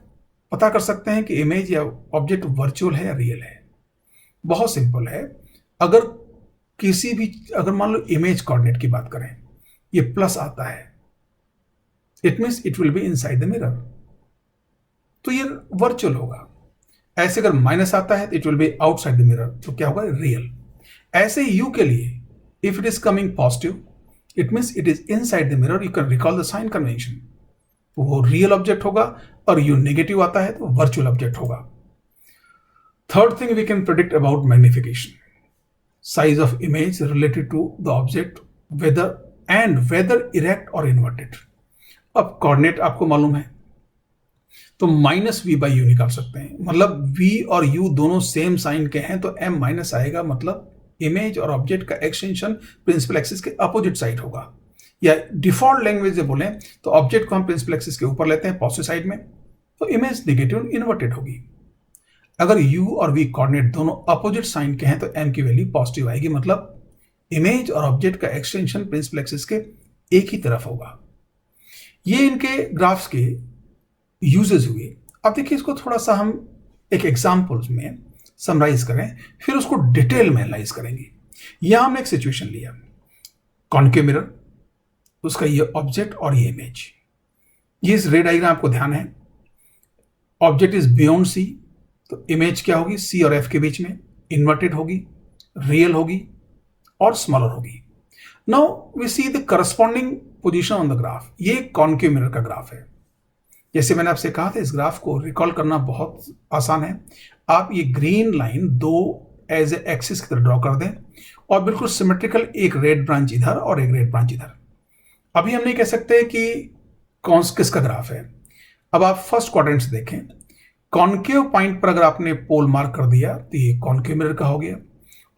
पता कर सकते हैं कि इमेज या ऑब्जेक्ट वर्चुअल है या रियल है। बहुत सिंपल है। अगर मान लो इमेज कोऑर्डिनेट की बात करें, ये प्लस आता है, it means it will be inside the mirror, तो ये वर्चुअल होगा। ऐसे अगर माइनस आता है तो it will be outside the mirror, तो क्या होगा? रियल। ऐसे यू के लिए if it is coming positive it means it is inside the mirror, you can recall the sign convention, वो रियल ऑब्जेक्ट होगा। और यू नेगेटिव आता है तो वर्चुअल ऑब्जेक्ट होगा। Third thing we can predict about magnification, size of image related to the object, whether erect और inverted. अब coordinate आपको मालूम है तो माइनस वी बाई यू निकाल सकते हैं, मतलब वी और यू दोनों सेम साइन के हैं तो एम माइनस आएगा, मतलब इमेज और ऑब्जेक्ट का एक्सटेंशन प्रिंसिपल एक्सिस के अपोजिट साइड होगा। या डिफॉल्ट लैंग्वेज से बोलें तो ऑब्जेक्ट को हम प्रिंसिपल एक्सिस के ऊपर लेते हैं पॉजिटिव साइड में, तो इमेज नेगेटिव इन्वर्टेड होगी। अगर u और v कोऑर्डिनेट दोनों अपोजिट साइन के हैं तो m की वैल्यू पॉजिटिव आएगी, मतलब इमेज और ऑब्जेक्ट का एक्सटेंशन प्रिंसिपल एक्सिस के एक ही तरफ होगा। ये इनके ग्राफ्स के यूजेस हुए। अब देखिए इसको थोड़ा सा हम एक एग्जाम्पल्स में समराइज करें, फिर उसको डिटेल में एनालाइज करेंगे। यहां हमने एक सिचुएशन लिया, कॉन्केव मिरर, उसका ये ऑब्जेक्ट और ये इमेज। ये इस रे डायग्राम आपको ध्यान है, ऑब्जेक्ट इज बियॉन्ड सी, तो इमेज क्या होगी? सी और एफ के बीच में, इन्वर्टेड होगी, रियल होगी और स्मॉलर होगी। Now we see the corresponding position on the graph. ये कॉन्केव मिरर का ग्राफ है। जैसे मैंने आपसे कहा था इस ग्राफ को रिकॉल करना बहुत आसान है। आप ये ग्रीन लाइन दो एज ए एक्सिस की तरह ड्रॉ कर दें और बिल्कुल सिमेट्रिकल, एक रेड ब्रांच इधर और एक रेड ब्रांच इधर। अभी हम नहीं कह सकते कि कौन किसका ग्राफ है। अब आप फर्स्ट क्वाड्रेंट से देखें, कॉन्केव पॉइंट पर अगर आपने पोल मार्क कर दिया तो ये कॉन्केव मिरर का हो गया,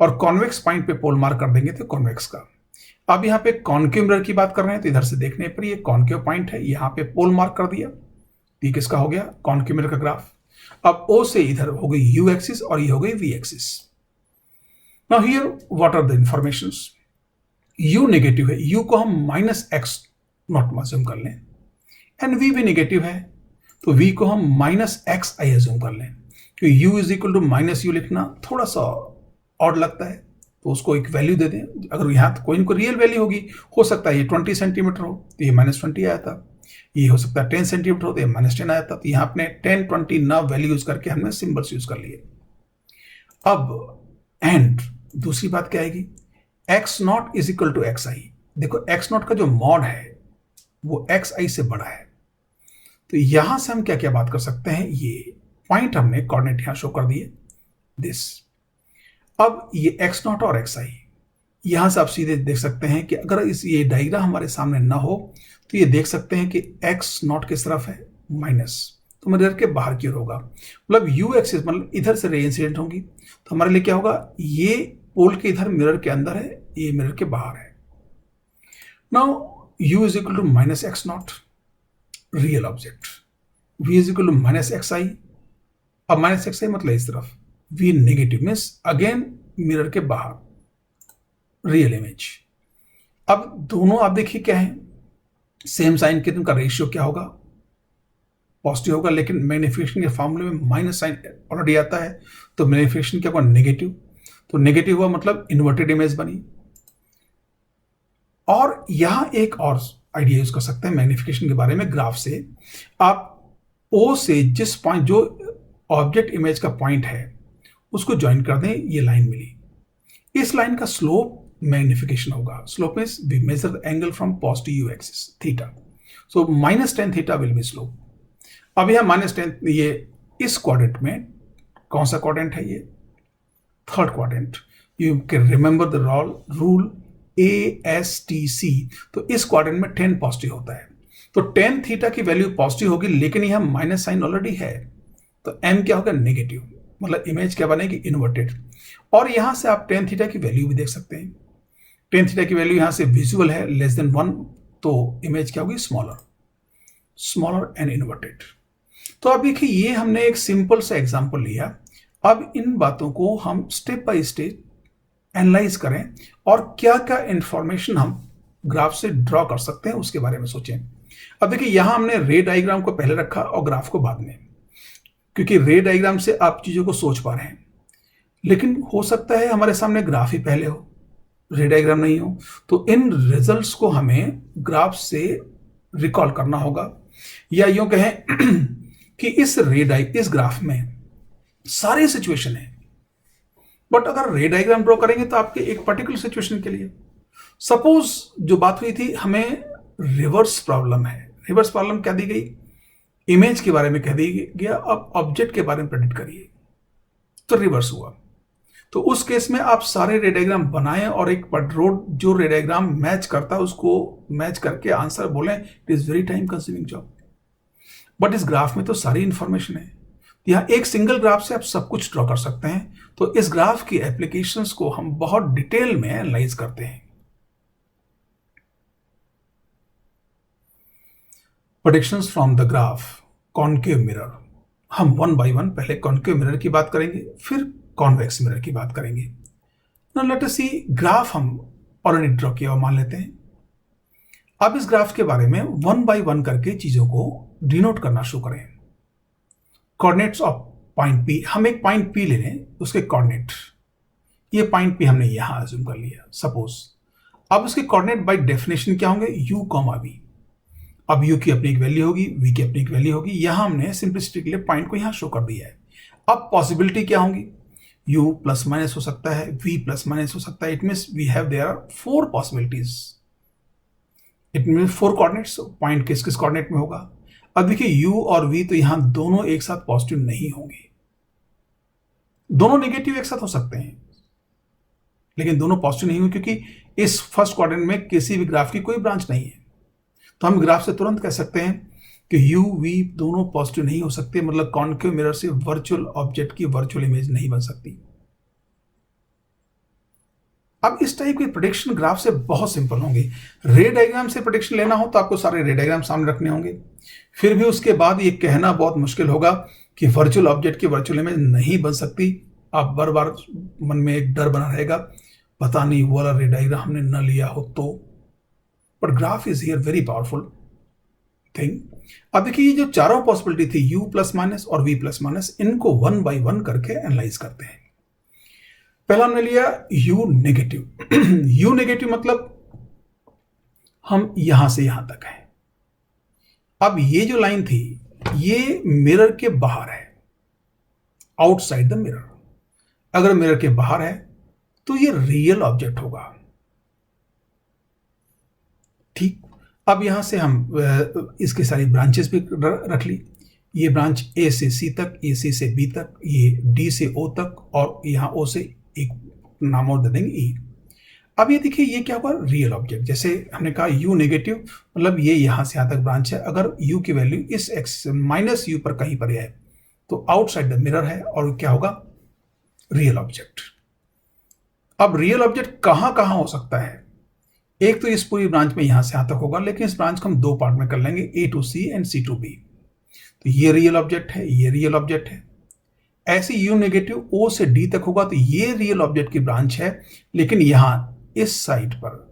और कॉन्वेक्स पॉइंट पे पोल मार्क कर देंगे तो कॉन्वेक्स का। अब यहाँ पे कॉन्केव मिरर की बात कर रहे हैं तो इधर से देखने पर ये कॉन्केव पॉइंट है, यहाँ पे पोल मार्क कर दिया, ये किसका हो गया? कॉन्केव मिरर का ग्राफ। अब O से इधर हो गई U एक्सिस और ये हो गई V axis. Now here what are the informations? U negative है, U को हम माइनस एक्स नॉट अज्यूम कर लें, एंड V भी नेगेटिव है तो V को हम माइनस एक्स आई अज्यूम कर लें, क्योंकि U is equal to minus u लिखना थोड़ा सा ऑड लगता है, तो उसको एक वैल्यू दे दें। अगर यहाँ कोई इनको रियल वैल्यू होगी, हो सकता है ये 20 सेंटीमीटर हो तो ये -20 आया था, ये हो सकता है 10 सेंटीमीटर हो तो ये -10 आया था। तो यहाँ अपने 10, 20 ना वैल्यू यूज करके हमने सिंबल्स यूज कर लिए। अब एंड दूसरी बात क्या आएगी? X naught is equal to X I. देखो एक्स नॉट का जो मॉड है वो एक्स आई से बड़ा है, तो यहां से हम क्या क्या बात कर सकते हैं? ये पॉइंट हमने कोऑर्डिनेट यहां शो कर दिए, दिस। अब ये एक्स नॉट और एक्स आई, यहां से आप सीधे देख सकते हैं कि अगर ये डायग्राम हमारे सामने ना हो तो ये देख सकते हैं कि एक्स नॉट किस तरफ है? माइनस, तो मिरर के बाहर की ओर होगा, मतलब यू एक्सिस, मतलब इधर से रे इंसिडेंट होंगी, तो हमारे लिए क्या होगा? ये पोल के इधर मिरर के अंदर है, ये मिरर के बाहर है। Now u is equal to minus X naught, real object, v is equal to minus X I. अब माइनस एक्स आई मतलब इस तरफ, v negative means again mirror के बाहर, रियल इमेज। अब दोनों आप देखिए क्या है, सेम साइन के उनका रेशियो क्या होगा? पॉजिटिव होगा, लेकिन मैग्निफिकेशन के फॉर्मूले में माइनस साइन ऑलरेडी आता है, तो मैग्निफिकेशन क्या होगा? नेगेटिव, तो नेगेटिव हुआ मतलब इन्वर्टेड इमेज बनी। और यहां एक और आइडिया यूज कर सकते हैं मैग्निफिकेशन के बारे में। ग्राफ से आप O से जिस पॉइंट, जो ऑब्जेक्ट इमेज का पॉइंट है उसको ज्वाइन कर दें, ये लाइन मिली, इस लाइन का स्लोप मैग्निफिकेशन होगा। Slope means we measure the angle from positive u axis theta, so -10 theta will be slope. अब यह -10, ये इस क्वाड्रेंट में कौन सा क्वाड्रेंट है? ये third quadrant, you can remember the rule ASTC। तो इस क्वाड्रेंट में tan पॉजिटिव होता है, तो tan थीटा की वैल्यू पॉजिटिव होगी, लेकिन यह माइनस साइन ऑलरेडी है, तो m क्या होगा, नेगेटिव, मतलब इमेज क्या बनेगी, इन्वर्टेड। और यहां से आप tan थीटा की वैल्यू भी देख सकते हैं, tan थीटा की वैल्यू यहां से विजुअल है लेस देन 1, तो इमेज क्या होगी, स्मॉलर एंड इन्वर्टेड। तो अब देखिए ये हमने एक सिंपल सा एग्जांपल लिया, अब इन बातों को हम स्टेप बाय स्टेप एनालाइज करें और क्या क्या इंफॉर्मेशन हम ग्राफ से ड्रॉ कर सकते हैं उसके बारे में सोचें। अब देखिए यहां हमने रे डायग्राम को पहले रखा और ग्राफ को बाद में, क्योंकि रे डायग्राम से आप चीजों को सोच पा रहे हैं, लेकिन हो सकता है हमारे सामने ग्राफ ही पहले हो, रे डायग्राम नहीं हो, तो इन रिजल्ट्स को हमें ग्राफ से रिकॉल करना होगा, या यूं कहें कि इस ग्राफ में सारी सिचुएशन है, बट अगर रे डायग्राम ड्रॉ करेंगे तो आपके एक पर्टिकुलर सिचुएशन के लिए, सपोज जो बात हुई थी हमें रिवर्स प्रॉब्लम है, रिवर्स प्रॉब्लम क्या दी गई, इमेज के बारे में कह दी गया, अब ऑब्जेक्ट के बारे में प्रेडिक्ट करिए, तो रिवर्स हुआ। तो उस केस में आप सारे रे डायग्राम बनाएं और एक रोड जो रे डायग्राम मैच करता है उसको मैच करके आंसर बोलें, it is very time consuming job. But इस ग्राफ में तो सारी इंफॉर्मेशन है, यहां एक सिंगल ग्राफ से आप सब कुछ ड्रॉ कर सकते हैं, तो इस ग्राफ की एप्लीकेशंस को हम बहुत डिटेल में एनालाइज करते हैं। Predictions from the graph concave mirror, हम वन बाय वन पहले कॉनकेव मिरर की बात करेंगे, फिर कॉन्वेक्स मिरर की बात करेंगे। नाउ लेट अस सी, ग्राफ हम ऑलरेडी ड्रॉ किया हुआ मान लेते हैं। अब इस ग्राफ के बारे में वन बाय वन करके चीजों को डिनोट करना शुरू करें। कोऑर्डिनेट्स ऑफ पॉइंट P, हम एक पॉइंट P ले लें, उसके कोऑर्डिनेट, ये पॉइंट P हमने यहां अज्यूम कर लिया सपोज। अब उसके कोऑर्डिनेट बाय डेफिनेशन क्या होंगे, u, v। अब u की अपनी एक वैल्यू होगी, v की अपनी एक वैल्यू होगी, यहां हमने सिंपलिसिटी के लिए पॉइंट को यहां शो कर दिया है। अब पॉसिबिलिटी क्या होंगी, u प्लस माइनस हो सकता है, v प्लस माइनस हो सकता है, it means we have there are 4 possibilities, it mean 4 coordinates, point किस किस कोऑर्डिनेट में होगा। अब देखिए u और v तो यहां दोनों एक साथ पॉजिटिव नहीं होंगे, दोनों नेगेटिव एक साथ हो सकते हैं, लेकिन दोनों पॉजिटिव नहीं होंगे क्योंकि इस फर्स्ट क्वाड्रेंट में किसी भी ग्राफ की कोई ब्रांच नहीं है। तो हम ग्राफ से तुरंत कह सकते हैं कि u v दोनों पॉजिटिव नहीं हो सकते, मतलब कॉनकेव मिरर से वर्चुअल ऑब्जेक्ट की वर्चुअल इमेज नहीं बन सकती। अब इस टाइप के प्रेडिक्शन ग्राफ से बहुत सिंपल होंगे। रे डायग्राम से प्रेडिक्शन लेना हो तो आपको सारे रे डायग्राम सामने रखने होंगे, फिर भी उसके बाद ये कहना बहुत मुश्किल होगा कि वर्चुअल ऑब्जेक्ट की वर्चुअल इमेज नहीं बन सकती। आप बार बार मन में एक डर बना रहेगा, पता नहीं वो वाला रे डायग्राम हमने न लिया हो तो। But graph is here very powerful thing. अब देखिए ये जो चारों पॉसिबिलिटी थी u प्लस माइनस और v प्लस माइनस, इनको वन बाय वन करके एनालाइज करते हैं। पहला हमने लिया u नेगेटिव। u नेगेटिव मतलब हम यहां से यहां तक है। अब ये जो लाइन थी ये मिरर के बाहर है, आउटसाइड द मिरर। अगर मिरर के बाहर है तो ये रियल ऑब्जेक्ट होगा, ठीक। अब यहां से हम इसकी सारी ब्रांचेस भी रख ली, ये ब्रांच A से C तक, ये C से B तक, ये D से O तक, और यहां O से एक नाम और दे देंगे E। अब ये देखिए ये क्या होगा, रियल ऑब्जेक्ट। जैसे हमने कहा u नेगेटिव मतलब ये यहां से यहां तक ब्रांच है, अगर u की वैल्यू इस x माइनस u पर कहीं पर है तो आउटसाइड द मिरर है और क्या होगा, रियल ऑब्जेक्ट। अब रियल ऑब्जेक्ट कहां कहां हो सकता है, एक तो इस पूरी ब्रांच में यहां से यहां तक होगा, लेकिन इस ब्रांच को हम 2 पार्ट में कर लेंगे, A to C and C to B। तो ये रियल ऑब्जेक्ट है, ये रियल ऑब्जेक्ट है। ऐसे u नेगेटिव O से D तक होगा तो ये रियल ऑब्जेक्ट की ब्रांच है, लेकिन यहां इस साइड पर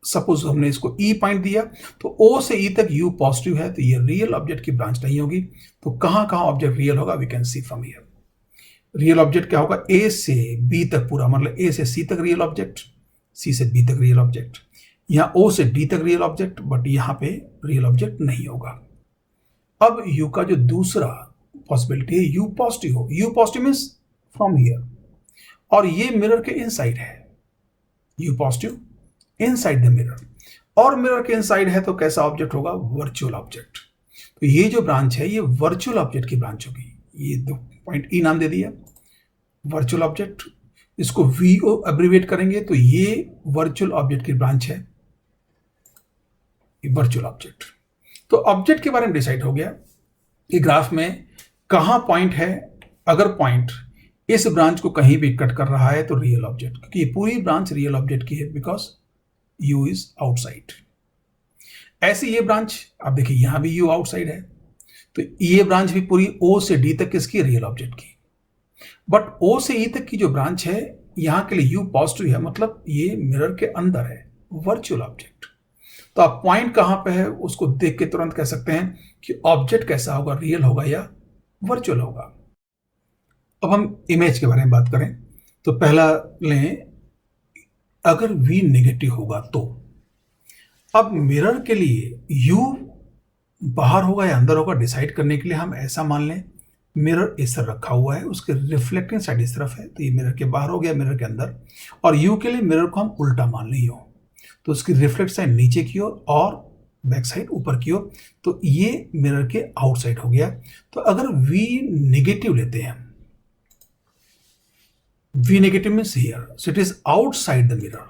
सपोज हमने इसको E पॉइंट दिया तो O से E तक u पॉजिटिव है, तो ये रियल ऑब्जेक्ट की ब्रांच नहीं होगी। तो कहां कहां ऑब्जेक्ट रियल होगा, we can see from here. Real object क्या होगा, A से B तक पूरा, मतलब A से C तक रियल ऑब्जेक्ट, C से B तक रियल ऑब्जेक्ट, यहां O से D तक रियल ऑब्जेक्ट, बट यहां पे रियल ऑब्जेक्ट नहीं होगा। अब u का जो दूसरा पॉसिबिलिटी है u पॉजिटिव हो, u positive means from here, और ये मिरर के इनसाइड है, u positive inside the mirror, और मिरर के इनसाइड है तो कैसा ऑब्जेक्ट होगा, वर्चुअल ऑब्जेक्ट। तो ये जो ब्रांच है ये वर्चुअल ऑब्जेक्ट की ब्रांच होगी। ये 2 पॉइंट E नाम दे दिया, वर्चुअल ऑब्जेक्ट, इसको वीओ एब्रिविएट करेंगे तो ये वर्चुअल ऑब्जेक्ट की ब्रांच है, वर्चुअल ऑब्जेक्ट। तो ऑब्जेक्ट के बारे में डिसाइड हो गया कि ग्राफ में कहां पॉइंट है। अगर पॉइंट इस ब्रांच को कहीं भी कट कर रहा है तो रियल ऑब्जेक्ट, क्योंकि ये पूरी ब्रांच रियल ऑब्जेक्ट की है बिकॉज यू इज आउटसाइड। ऐसे ये ब्रांच, आप देखिए यहां भी यू आउटसाइड है, तो ये ब्रांच भी पूरी ओ से डी तक किसकी, रियल ऑब्जेक्ट की। बट ओ से ई तक की जो ब्रांच है यहां के लिए यू पॉजिटिव है, मतलब ये मिरर के अंदर है, वर्चुअल ऑब्जेक्ट। तो आप पॉइंट कहां पे है उसको देख के तुरंत कह सकते हैं कि ऑब्जेक्ट कैसा होगा, रियल होगा या वर्चुअल होगा। अब हम इमेज के बारे में बात करें तो पहला लें, अगर V नेगेटिव होगा तो अब मिरर के लिए U बाहर होगा या अंदर होगा डिसाइड करने के लिए हम ऐसा मान लें, मिरर इस तरह रखा हुआ है, उसके रिफ्लेक्टिंग साइड इस तरफ है, तो ये मिरर के बाहर हो गया, मिरर के अंदर। और U के लिए मिरर को हम उल्टा मान लें, तो उसकी रिफ्लेक्ट साइड नीचे की ओर और बैक साइड ऊपर की ओर, तो ये मिरर के आउटसाइड हो गया। तो अगर V नेगेटिव लेते हैं, V negative means here, so it is outside the mirror.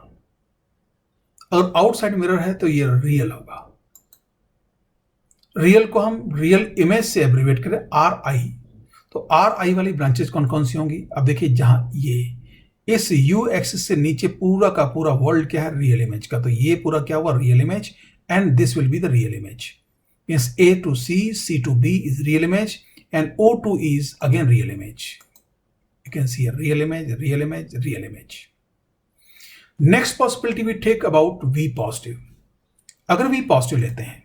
अगर आउटसाइड मिरर है तो ये रियल होगा। रियल को हम रियल इमेज से एब्रिविएट करें RI, तो RI वाली ब्रांचेस कौन कौन सी होंगी। अब देखिए जहां ये इस U एक्सिस से नीचे पूरा का पूरा वर्ल्ड क्या है, रियल इमेज का, तो ये पूरा क्या हुआ, real image, and this will be the real image. Means A to C to B is real image and O to E is again real image. You can see a real image, real image, real image. Next possibility we take about V positive. अगर V positive लेते हैं,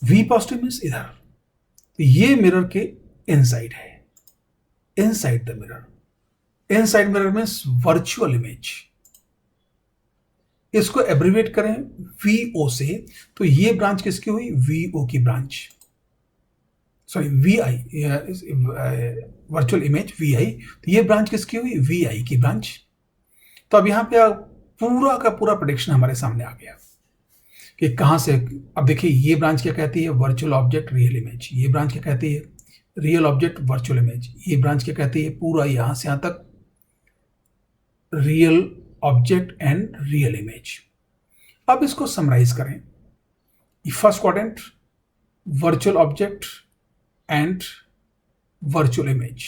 V positive means इधर, तो ये mirror के inside है, inside the mirror. Inside mirror means virtual image. इसको abbreviate करें VO से, तो ये ब्रांच किसकी हुई, VO की branch, sorry VI, virtual image VI, तो ये ब्रांच किसकी हुई, VI की ब्रांच। तो अब यहां पे पूरा का पूरा प्रेडिक्शन हमारे सामने आ गया कि कहां से। अब देखिए ये ब्रांच क्या कहती है, वर्चुअल ऑब्जेक्ट रियल इमेज। ये ब्रांच क्या कहती है, रियल ऑब्जेक्ट वर्चुअल इमेज। ये ब्रांच क्या कहती है, पूरा यहां से यहां तक real object and real image. अब इसको समराइज करें, first quadrant virtual object and virtual image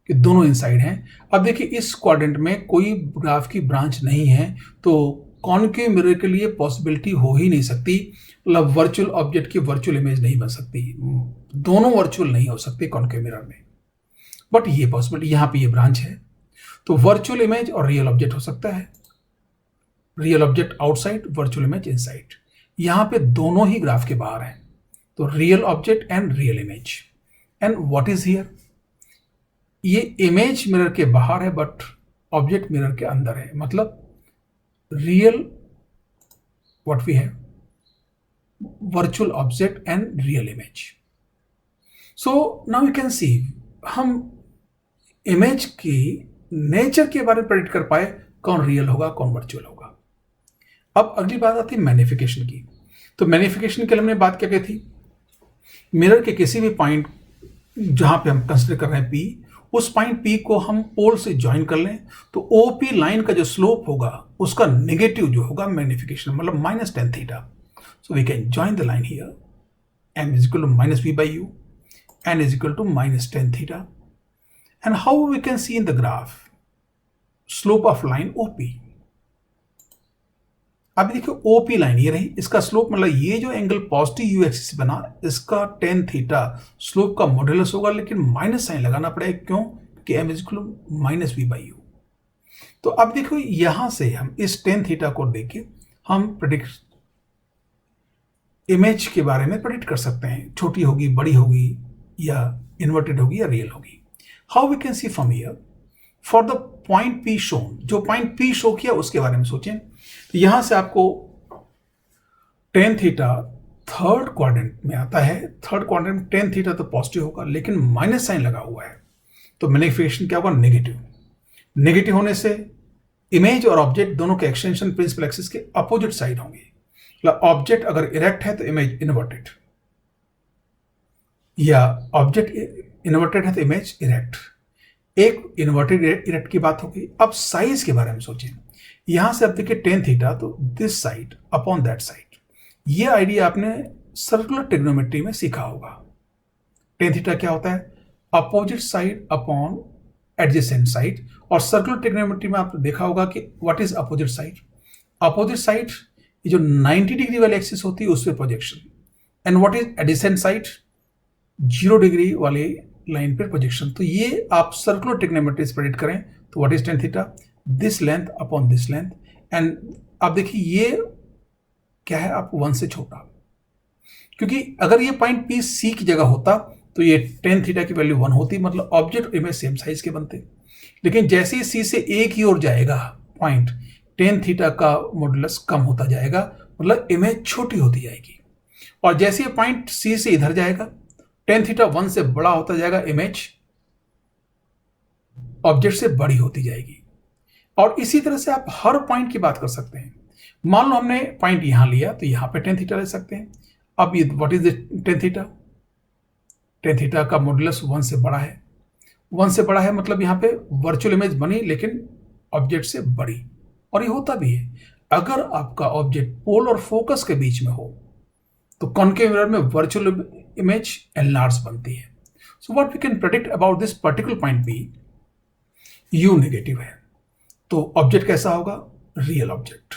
कि दोनों इनसाइड हैं। अब देखिए इस क्वाड्रेंट में कोई ग्राफ की ब्रांच नहीं है, तो कॉनकेव मिरर के लिए पॉसिबिलिटी हो ही नहीं सकती, मतलब वर्चुअल ऑब्जेक्ट की वर्चुअल इमेज नहीं बन सकती, दोनों वर्चुअल नहीं हो सकते कॉनकेव मिरर में। बट ये पॉसिबिलिटी, यहां पे ये ब्रांच है, तो वर्चुअल इमेज और रियल ऑब्जेक्ट हो सकता है, real object outside, virtual image inside. यहां पे दोनों ही ग्राफ के बाहर हैं, तो real object and real image. And what is here, ये इमेज मिरर के बाहर है बट ऑब्जेक्ट मिरर के अंदर है, मतलब real what we have, virtual object and real image. So now you can see, हम इमेज की नेचर के बारे में प्रेडिक्ट कर पाए, कौन रियल होगा कौन वर्चुअल होगा। अब अगली बात आती है मैग्निफिकेशन की। तो मैग्निफिकेशन के लिए हमने बात क्या की थी, मिरर के किसी भी पॉइंट जहां पे हम कंसिडर कर रहे हैं P, उस पॉइंट P को हम पोल से ज्वाइन कर लें, तो OP लाइन का जो स्लोप होगा उसका नेगेटिव जो होगा मैग्निफिकेशन, मतलब -tan theta. So we can join the line here, m is equal to -v/u, n is equal to -tan theta. And how we can see in the graph slope of line OP. अब देखिए OP line ये रही, इसका slope मतलब ये जो angle positive U axis से बना, इसका tan थीटा स्लोप का मॉड्यूलस होगा, लेकिन माइनस साइन लगाना पड़ेगा, क्यों कि m is equal to -v/u। तो अब देखो यहां से हम इस tan थीटा को देख के हम प्रेडिक्ट इमेज के बारे में प्रेडिक्ट कर सकते हैं, छोटी होगी, बड़ी होगी, या इन्वर्टेड होगी या रियल होगी। How we can see from here, for the point P shown, जो पॉइंट P शो किया उसके बारे में सोचें। तो यहां से आपको tan थीटा थर्ड क्वाड्रेंट में आता है, थर्ड क्वाड्रेंट में tan थीटा तो पॉजिटिव होगा, लेकिन माइनस साइन लगा हुआ है, तो मैग्निफिकेशन क्या होगा, नेगेटिव। नेगेटिव होने से इमेज और ऑब्जेक्ट दोनों के एक्सटेंशन प्रिंसिपल एक्सिस के अपोजिट साइड होंगे, मतलब ऑब्जेक्ट अगर इरेक्ट है तो इमेज इन्वर्टेड, या ऑब्जेक्ट इन्वर्टेड है तो इमेज इरेक्ट। एक इन्वर्टेड इरेक्ट की बात हो गई। अब साइज के बारे में सोचें। यहां से आप देखिए टेन थीटा, तो this side upon that side, ये आइडिया आपने सर्कुलर ट्रिग्नोमेट्री में सीखा होगा। टेन थीटा क्या होता है? Opposite side upon adjacent side. और सर्कुलर ट्रिग्नोमेट्री में आपने देखा होगा कि what is opposite side? Opposite side ये जो 90 डिग्री वाली एक्सिस होती है उस पर projection, and what is adjacent side? 0 degree वाली लाइन पर प्रोजेक्शन। तो ये आप सर्कुलर ट्रिग्नोमेट्री से प्रेडिक्ट करें तो what is tan theta? This length upon this length. And आप देखिए ये क्या है? आप 1 से छोटा, क्योंकि अगर ये पॉइंट पी सी की जगह होता तो ये टेन थीटा की वैल्यू 1 होती, मतलब ऑब्जेक्ट इमेज सेम साइज के बनते। लेकिन जैसे ही सी से ए की ओर जाएगा पॉइंट, टेन थीटा का मॉडुलस कम होता जाएगा, मतलब इमेज छोटी होती जाएगी। और जैसे ही पॉइंट सी से इधर जाएगा, टेन थीटा 1 से बड़ा होता जाएगा, इमेज ऑब्जेक्ट से बड़ी होती जाएगी। और इसी तरह से आप हर पॉइंट की बात कर सकते हैं। मान लो हमने पॉइंट यहां लिया तो यहां पे टेन थीटा ले सकते हैं। अब ये what is tan theta? Ten theta का मॉडुलस 1 से बड़ा है। 1 से बड़ा है मतलब यहां पे वर्चुअल इमेज बनी लेकिन ऑब्जेक्ट से बड़ी। और ये होता भी है, अगर आपका ऑब्जेक्ट पोल और फोकस के बीच में हो तो कॉनकेव मिरर में वर्चुअल इमेज एनलार्ज बनती है। So what we can predict about this particular point B, u negative है तो ऑब्जेक्ट कैसा होगा? Real object.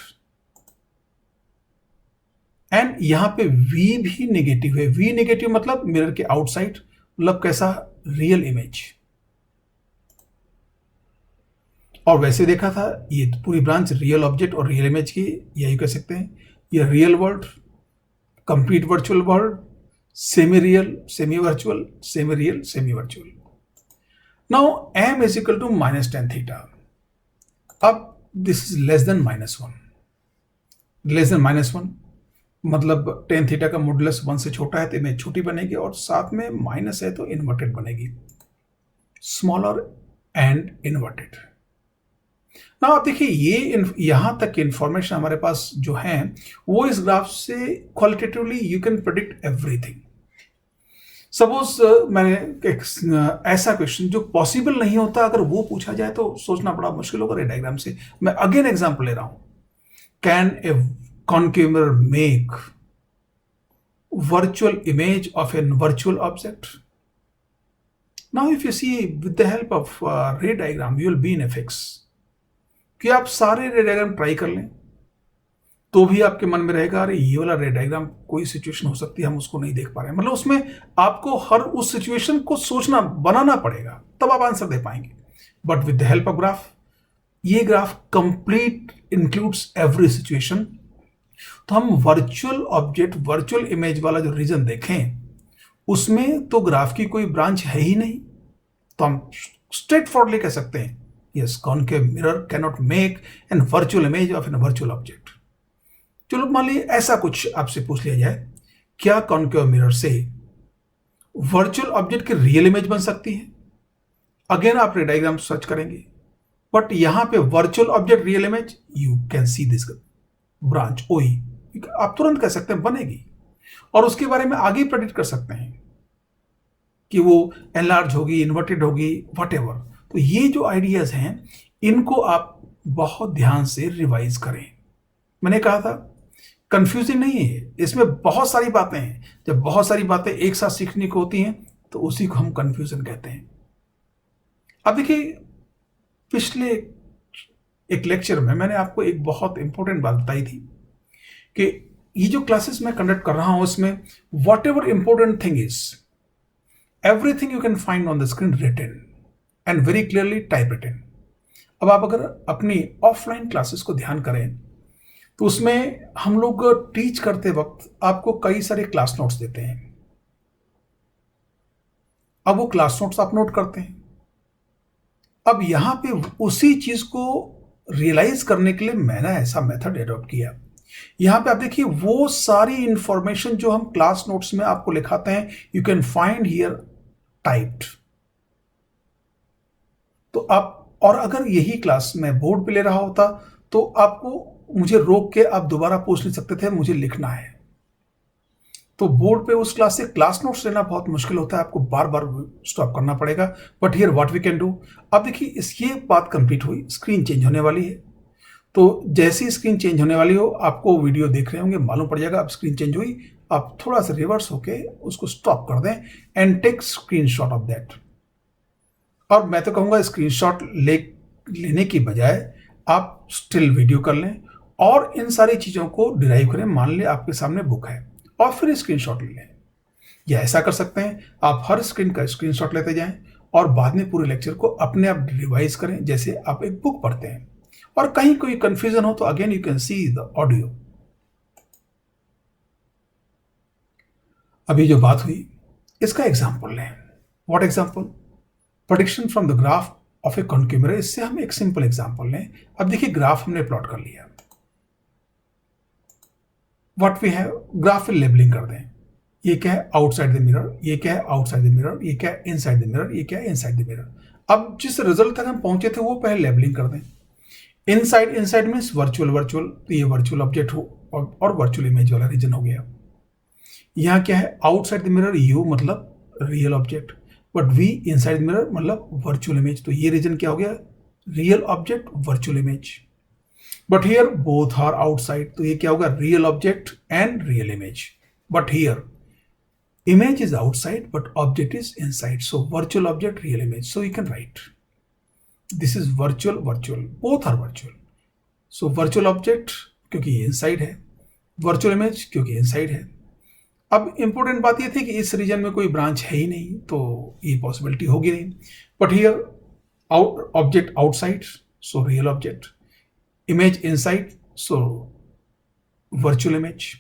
एंड यहां पे v भी नेगेटिव है। v नेगेटिव मतलब मिरर के आउटसाइड, मतलब कैसा? Real image. और वैसे देखा था ये पूरी ब्रांच रियल ऑब्जेक्ट और रियल इमेज की, यही कह सकते हैं ये real world, complete virtual world, semi real, semi virtual, semi real, semi virtual. Now m is equal to minus ten theta. अब this is less than -1, less than -1 मतलब ten theta का modulus 1 से छोटा है तो इमेज छोटी बनेगी, और साथ में माइनस है तो इन्वर्टेड बनेगी, स्मॉलर एंड इन्वर्टेड। ना आप देखिए ये यहां तक की इंफॉर्मेशन हमारे पास जो है वो इस ग्राफ से qualitatively you can predict everything. Suppose मैंने एक ऐसा क्वेश्चन जो पॉसिबल नहीं होता, अगर वो पूछा जाए तो सोचना बड़ा मुश्किल होगा डायग्राम से। मैं अगेन एग्जांपल ले रहा हूं, can a concave mirror make virtual image of a virtual object? Now if you see with the help of ray diagram you will be in a fix कि आप सारे रे डायग्राम ट्राई कर लें तो भी आपके मन में रहेगा अरे ये वाला रे डायग्राम कोई सिचुएशन हो सकती है हम उसको नहीं देख पा रहे हैं, मतलब उसमें आपको हर उस सिचुएशन को सोचना बनाना पड़ेगा तब आप आंसर दे पाएंगे। But with the help of graph, ये graph complete includes every situation. तो हम वर्चुअल ऑब्जेक्ट वर्चुअल इमेज वाला जो रीजन देखें उसमें तो ग्राफ की कोई ब्रांच है ही नहीं, तो हम स्ट्रेट फॉरवर्डली कह सकते हैं yes, concave mirror can not make an virtual image of an virtual object. चलो मान लीजिए ऐसा कुछ आपसे पूछ लिया जाए, क्या कॉनकेव मिरर से वर्चुअल ऑब्जेक्ट की रियल इमेज बन सकती है? अगेन आप डायग्राम सर्च करेंगे, बट यहां पे virtual object real image you can see this branch ओई, आप तुरंत कह सकते हैं बनेगी, और उसके बारे में आगे प्रेडिक्ट कर सकते हैं कि वो एनलार्ज होगी, इन्वर्टेड होगी, व्हाटएवर। तो ये जो आइडियाज हैं इनको आप बहुत ध्यान से रिवाइज करें। मैंने कहा था कंफ्यूजिंग नहीं है, इसमें बहुत सारी बातें हैं। जब बहुत सारी बातें एक साथ सीखने को होती हैं तो उसी को हम कंफ्यूजन कहते हैं। अब देखिए पिछले एक लेक्चर में मैंने आपको एक बहुत इंपॉर्टेंट बात बताई थी कि ये जो क्लासेस मैं कंडक्ट कर रहा हूं उसमें whatever important thing is everything you can find on the screen written and very clearly type written. अब आप अगर अपनी ऑफलाइन क्लासेस को ध्यान करें तो उसमें हम लोग टीच करते वक्त आपको कई सारे क्लास नोट्स देते हैं। अब वो क्लास नोट्स आप नोट करते हैं। अब यहां पे उसी चीज को रियलाइज करने के लिए मैंने ऐसा मेथड एडॉप्ट किया। यहां पे आप देखिए वो सारी इंफॉर्मेशन जो हम क्लास नोट्स में आपको लिखाते हैं you can find here typed. तो आप, और अगर यही क्लास मैं बोर्ड पे ले रहा होता तो आपको मुझे रोक के आप दोबारा पूछ नहीं सकते थे, मुझे लिखना है। तो बोर्ड पे उस क्लास से क्लास नोट्स लेना बहुत मुश्किल होता है, आपको बार बार स्टॉप करना पड़ेगा। But here what we can do, अब देखिए ये बात कंप्लीट हुई, स्क्रीन चेंज होने वाली है। तो जैसे ही स्क्रीन चेंज होने वाली हो, आपको वीडियो देख रहे होंगे मालूम पड़ जाएगा, अब स्क्रीन चेंज हुई, आप थोड़ा सा रिवर्स होके उसको स्टॉप कर दें and take screenshot of that. और मैं तो कहूँगा स्क्रीनशॉट लेने की बजाय आप स्टिल वीडियो कर लें और इन सारी चीज़ों को डिराइव करें। मान लें आपके सामने बुक है और फिर स्क्रीनशॉट ले लें, या ऐसा कर सकते हैं आप हर स्क्रीन का स्क्रीनशॉट लेते जाएं और बाद में पूरे लेक्चर को अपने आप रिवाइज करें जैसे आप एक बुक पढ़ते हैं। और कहीं कोई कंफ्यूजन हो तो again you can see the audio. अभी जो बात हुई इसका एग्जाम्पल लें। What example? Prediction from the graph of a concave mirror. इससे हम एक सिंपल एग्जाम्पल लें। अब देखिए ग्राफ हमने प्लॉट कर लिया, व्हाट वी हैव, ग्राफ पे लेबलिंग कर दें। ये क्या है? Outside the mirror. ये क्या है? Outside the mirror. ये क्या है? Inside the mirror. ये क्या है? Inside the mirror. अब जिस रिजल्ट तक हम पहुंचे थे वो पहले लेबलिंग कर दें। Inside, inside means virtual, virtual तो ये वर्चुअल ऑब्जेक्ट हो और वर्चुअल इमेज वाला रीजन हो गया। यहाँ क्या है? आउटसाइड द मिरर, यू मतलब real object, but v inside mirror मतलब वर्चुअल इमेज, तो ये रीजन क्या हो गया? Real object virtual image. But here both are outside, तो ये क्या होगा? Real object and real image. But here image is outside but object is inside, so virtual object, real image, so you can write this is virtual, virtual, both are virtual, so virtual object क्योंकि ये inside है, virtual image क्योंकि inside है। अब important बात ये थी कि इस रीजन में कोई ब्रांच है ही नहीं, तो ये पॉसिबिलिटी होगी नहीं। But here object outside, so real object, image inside, so virtual image.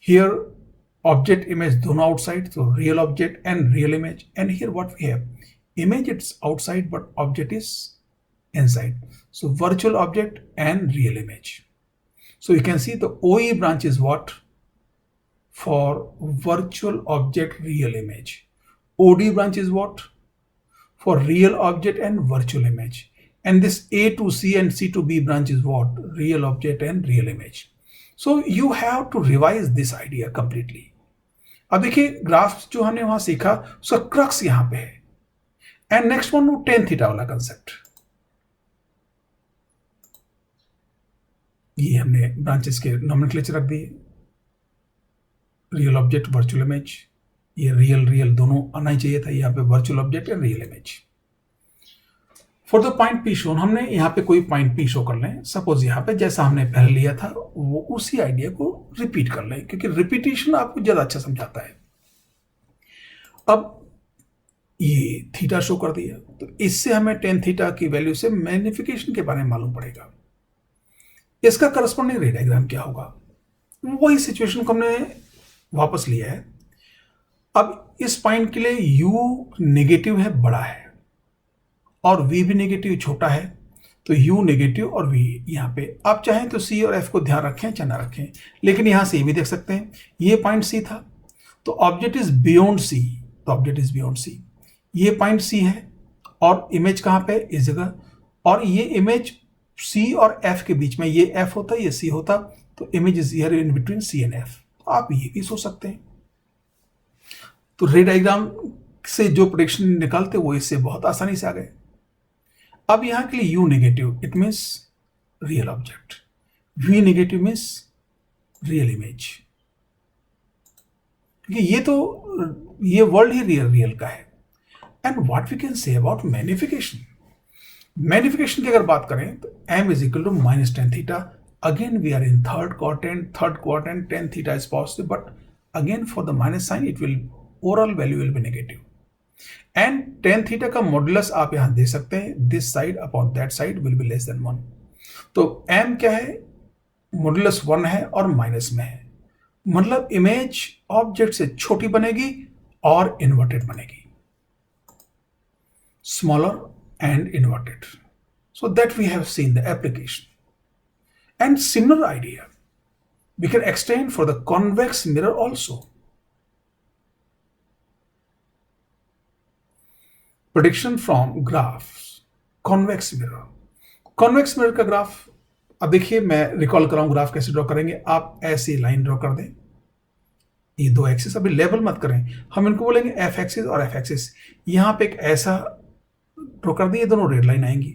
Here object image दोनों outside, so real object and real image, and here what we have, image it's outside but object is inside, so virtual object and real image. So you can see the OE branch is what? For virtual object real image. OD branch is what? For real object and virtual image. And this A to C and C to B branch is what? Real object and real image. So you have to revise this idea completely. अब देखिए graph जो हमने वहां सीखा उसका crux यहां पे है। And next one tan theta वाला कंसेप्ट, ये हमने ब्रांचेस के नोमेनक्लेचर रख दिए, रियल ऑब्जेक्ट वर्चुअल इमेज, ये रियल रियल दोनों आना ही चाहिए था यहाँ पे, virtual object and real image. For the point P shown, हमने यहाँ पे कोई पॉइंट पी शो कर लें, सपोज यहाँ पे जैसा हमने पहले लिया था वो उसी आइडिया को रिपीट कर लें, क्योंकि रिपीटेशन आपको ज्यादा अच्छा समझाता है। अब ये थीटा शो कर दिया, तो इससे हमें टेन थीटा की वैल्यू से मैग्निफिकेशन के बारे में मालूम पड़ेगा। इसका करस्पॉन्डिंग रे डायग्राम क्या होगा, वही सिचुएशन को हमने वापस लिया है। अब इस पॉइंट के लिए u नेगेटिव है, बड़ा है, और v भी नेगेटिव छोटा है, तो u नेगेटिव और v यहाँ पे आप चाहें तो c और f को ध्यान रखें चाहे ना रखें, लेकिन यहाँ से ये भी देख सकते हैं, ये पॉइंट c था तो ऑब्जेक्ट इज बियॉन्ड c, तो ऑब्जेक्ट इज बियॉन्ड c, ये पॉइंट c है और इमेज कहाँ पे? इस जगह, और ये इमेज c और f के बीच में, ये f होता ये c होता, तो image is here in between c and f। आप ये भी सोच सकते हैं। तो रे डायग्राम से जो प्रेडिक्शन निकालते वो इससे बहुत आसानी से आ गए। अब यहां के लिए u negative, it means real object, v negative means real image, क्योंकि ये वर्ल्ड ही रियल का है। And what we can say about magnification, magnification की अगर बात करें तो m is equal to minus ten theta. Again we are in third quadrant, tan theta is positive, but again for the minus sign it will, overall value will be negative. And tan theta का modulus आप यहां दे सकते हैं, this side upon that side will be less than 1। तो m क्या है? Modulus 1 है और माइनस में है, मतलब इमेज ऑब्जेक्ट से छोटी बनेगी और इन्वर्टेड बनेगी, smaller and inverted. So that we have seen the application. And similar idea we can extend for the convex mirror also. Prediction from graph convex mirror, convex mirror का graph, अब देखिए मैं recall कराऊं graph कैसे draw करेंगे। आप ऐसी line draw कर दें, ये दो एक्सिस अभी लेबल मत करें, हम इनको बोलेंगे एफ एक्सिस और एफ एक्सिस। यहाँ पे एक ऐसा ड्रॉ कर दिए, दोनों रेड लाइन आएंगी।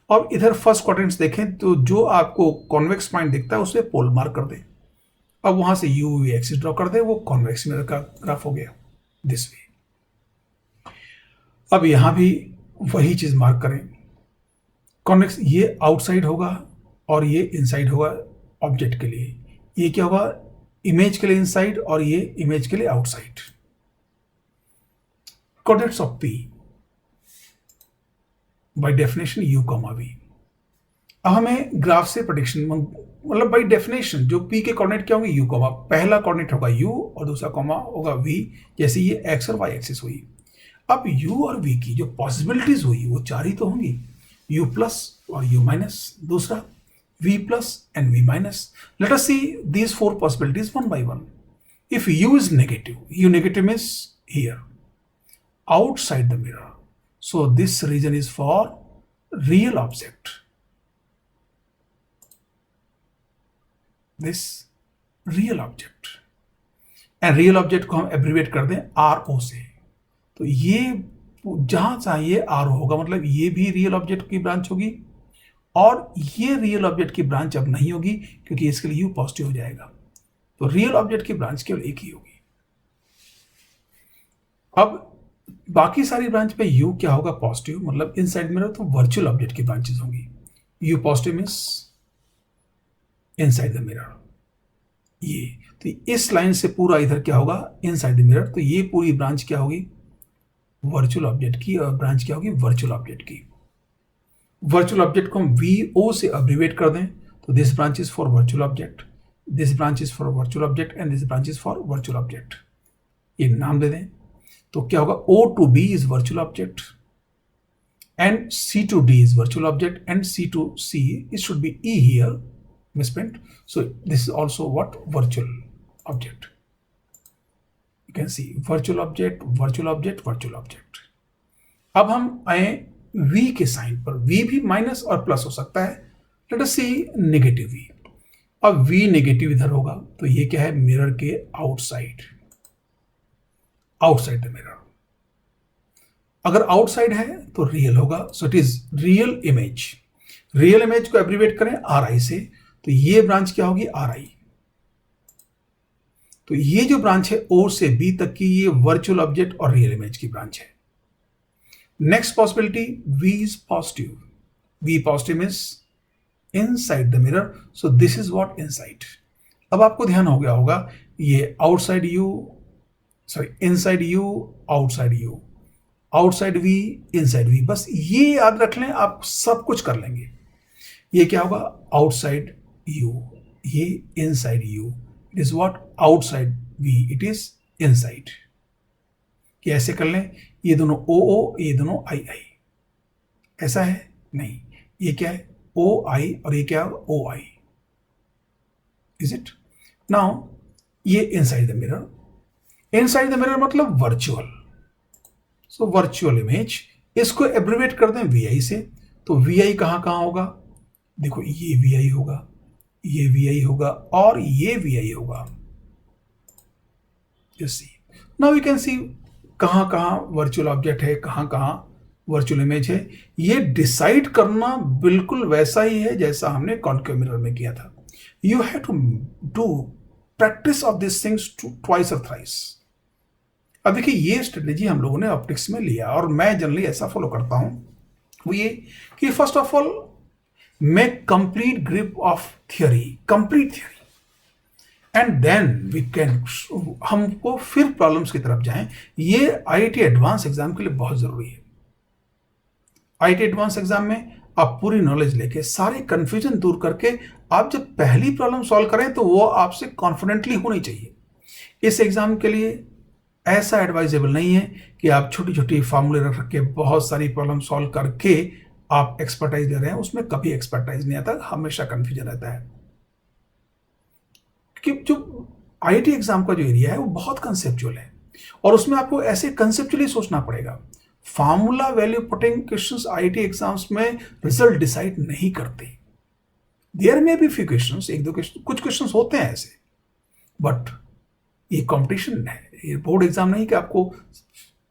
अब इधर फर्स्ट क्वाड्रेंट्स देखें तो जो आपको कॉन्वेक्स पॉइंट दिखता है उसे पोल मार्क कर दें। अब वहां से यू वी एक्सिस ड्रॉ कर दें, वो कॉन्वेक्स मिरर का ग्राफ हो गया दिस वे। अब यहां भी वही चीज मार्क करें, कॉन्वेक्स ये आउटसाइड होगा और ये इनसाइड होगा ऑब्जेक्ट के लिए। ये क्या होगा, इमेज के लिए इनसाइड और ये इमेज के लिए outside. Coordinates of P by definition u, v। अब हमें ग्राफ से प्रेडिक्शन, मतलब बाय डेफिनेशन जो p के कोऑर्डिनेट क्या होंगे u, पहला कोऑर्डिनेट होगा u और दूसरा कॉमा होगा v, जैसे ये x और y एक्सिस हुई। अब u और v की जो पॉसिबिलिटीज हुई वो चार ही तो होंगी, u प्लस और u माइनस, दूसरा v plus and v minus. Let us see these four possibilities one by one. If u is negative, u negative means here, outside the mirror. So this region is for real object. This real object. And real object को हम abbreviate कर दें RO से। तो ये जहां चाहिए RO होगा, मतलब ये भी रियल ऑब्जेक्ट की ब्रांच होगी और ये रियल ऑब्जेक्ट की ब्रांच अब नहीं होगी क्योंकि इसके लिए u पॉजिटिव हो जाएगा। तो रियल ऑब्जेक्ट की ब्रांच केवल एक ही होगी। अब बाकी सारी ब्रांच पे u क्या होगा, पॉजिटिव, मतलब इनसाइड मिरर, तो वर्चुअल ऑब्जेक्ट की ब्रांचेस होंगी। u positive means inside the mirror. ये तो इस लाइन से पूरा इधर क्या होगा, इनसाइड द मिरर। तो ये पूरी ब्रांच क्या होगी, वर्चुअल ऑब्जेक्ट की, और ब्रांच क्या होगी, वर्चुअल ऑब्जेक्ट की। वर्चुअल ऑब्जेक्ट को हम VO से अब्रीवेट कर दें तो this branch is for virtual object, this branch is for virtual object and this branch is for virtual object. ये नाम दे दें तो क्या होगा, O to B is virtual object and C to D is virtual object and C to C it should be E here misprint, so this is also what, virtual object। you can see virtual object, virtual object, virtual object। अब हम आए V के sign पर। V भी minus और plus हो सकता है। लेट अस सी नेगेटिव V। अब V नेगेटिव इधर होगा तो ये क्या है, मिरर के आउटसाइड, आउटसाइड द मिरर। अगर आउटसाइड है तो रियल होगा, so it is real image. Real image को एब्रीवेट करें RI से, तो ये ब्रांच क्या होगी, RI। तो ये जो ब्रांच है O से B तक की, ये वर्चुअल ऑब्जेक्ट और रियल इमेज की ब्रांच है। Next possibility, V is positive. V positive means inside the mirror. So this is what, inside। अब आपको ध्यान हो गया होगा, ये outside U, sorry, inside U, outside U, outside V, inside V। बस ये याद रख लें, आप सब कुछ कर लेंगे। ये क्या होगा, outside U, ये inside U। It is what, outside V, it is inside। ये ऐसे कर लें, ये दोनों OO, ये दोनों II। ऐसा है नहीं, ये क्या है, OI और ये क्या है, OI। Is it? नाउ ये inside the mirror, inside the mirror मतलब वर्चुअल, सो वर्चुअल इमेज। इसको एब्रीवेट कर दें VI से, तो VI कहां कहां होगा, देखो ये VI होगा, ये VI होगा और ये VI होगा। Just see, now we can see कहां कहां वर्चुअल ऑब्जेक्ट है, कहां कहां वर्चुअल इमेज है। ये डिसाइड करना बिल्कुल वैसा ही है जैसा हमने कॉन्केव मिरर में किया था। You have to do practice of this things twice और थ्राइस। अब देखिए ये स्ट्रेटेजी हम लोगों ने ऑप्टिक्स में लिया और मैं जनरली ऐसा फॉलो करता हूं, वो ये कि first of all make complete grip of theory, complete theory, and then we can, हमको फिर प्रॉब्लम्स की तरफ जाएं। ये IIT एडवांस एग्जाम के लिए बहुत जरूरी है। IIT एडवांस एग्जाम में आप पूरी नॉलेज लेके, सारे कंफ्यूजन दूर करके आप जब पहली प्रॉब्लम सॉल्व करें तो वो आपसे कॉन्फिडेंटली होनी चाहिए। इस एग्जाम के लिए ऐसा एडवाइजेबल नहीं है कि आप छोटी छोटी फार्मूले रख के बहुत सारी प्रॉब्लम सॉल्व करके आप एक्सपर्टाइज दे रहे हैं, उसमें कभी एक्सपर्टाइज नहीं आता, हमेशा कंफ्यूजन रहता है। कि जो IIT एग्जाम का जो एरिया है वो बहुत कंसेप्चुअल है और उसमें आपको ऐसे कंसेप्चुअली सोचना पड़ेगा। Formula value putting questions IIT exams में रिजल्ट डिसाइड नहीं करते। देयर में भी फ्यू क्वेश्चंस, एक दो क्वेश्चन, कुछ क्वेश्चंस होते हैं ऐसे, बट ये कंपटीशन है, ये बोर्ड एग्जाम नहीं कि आपको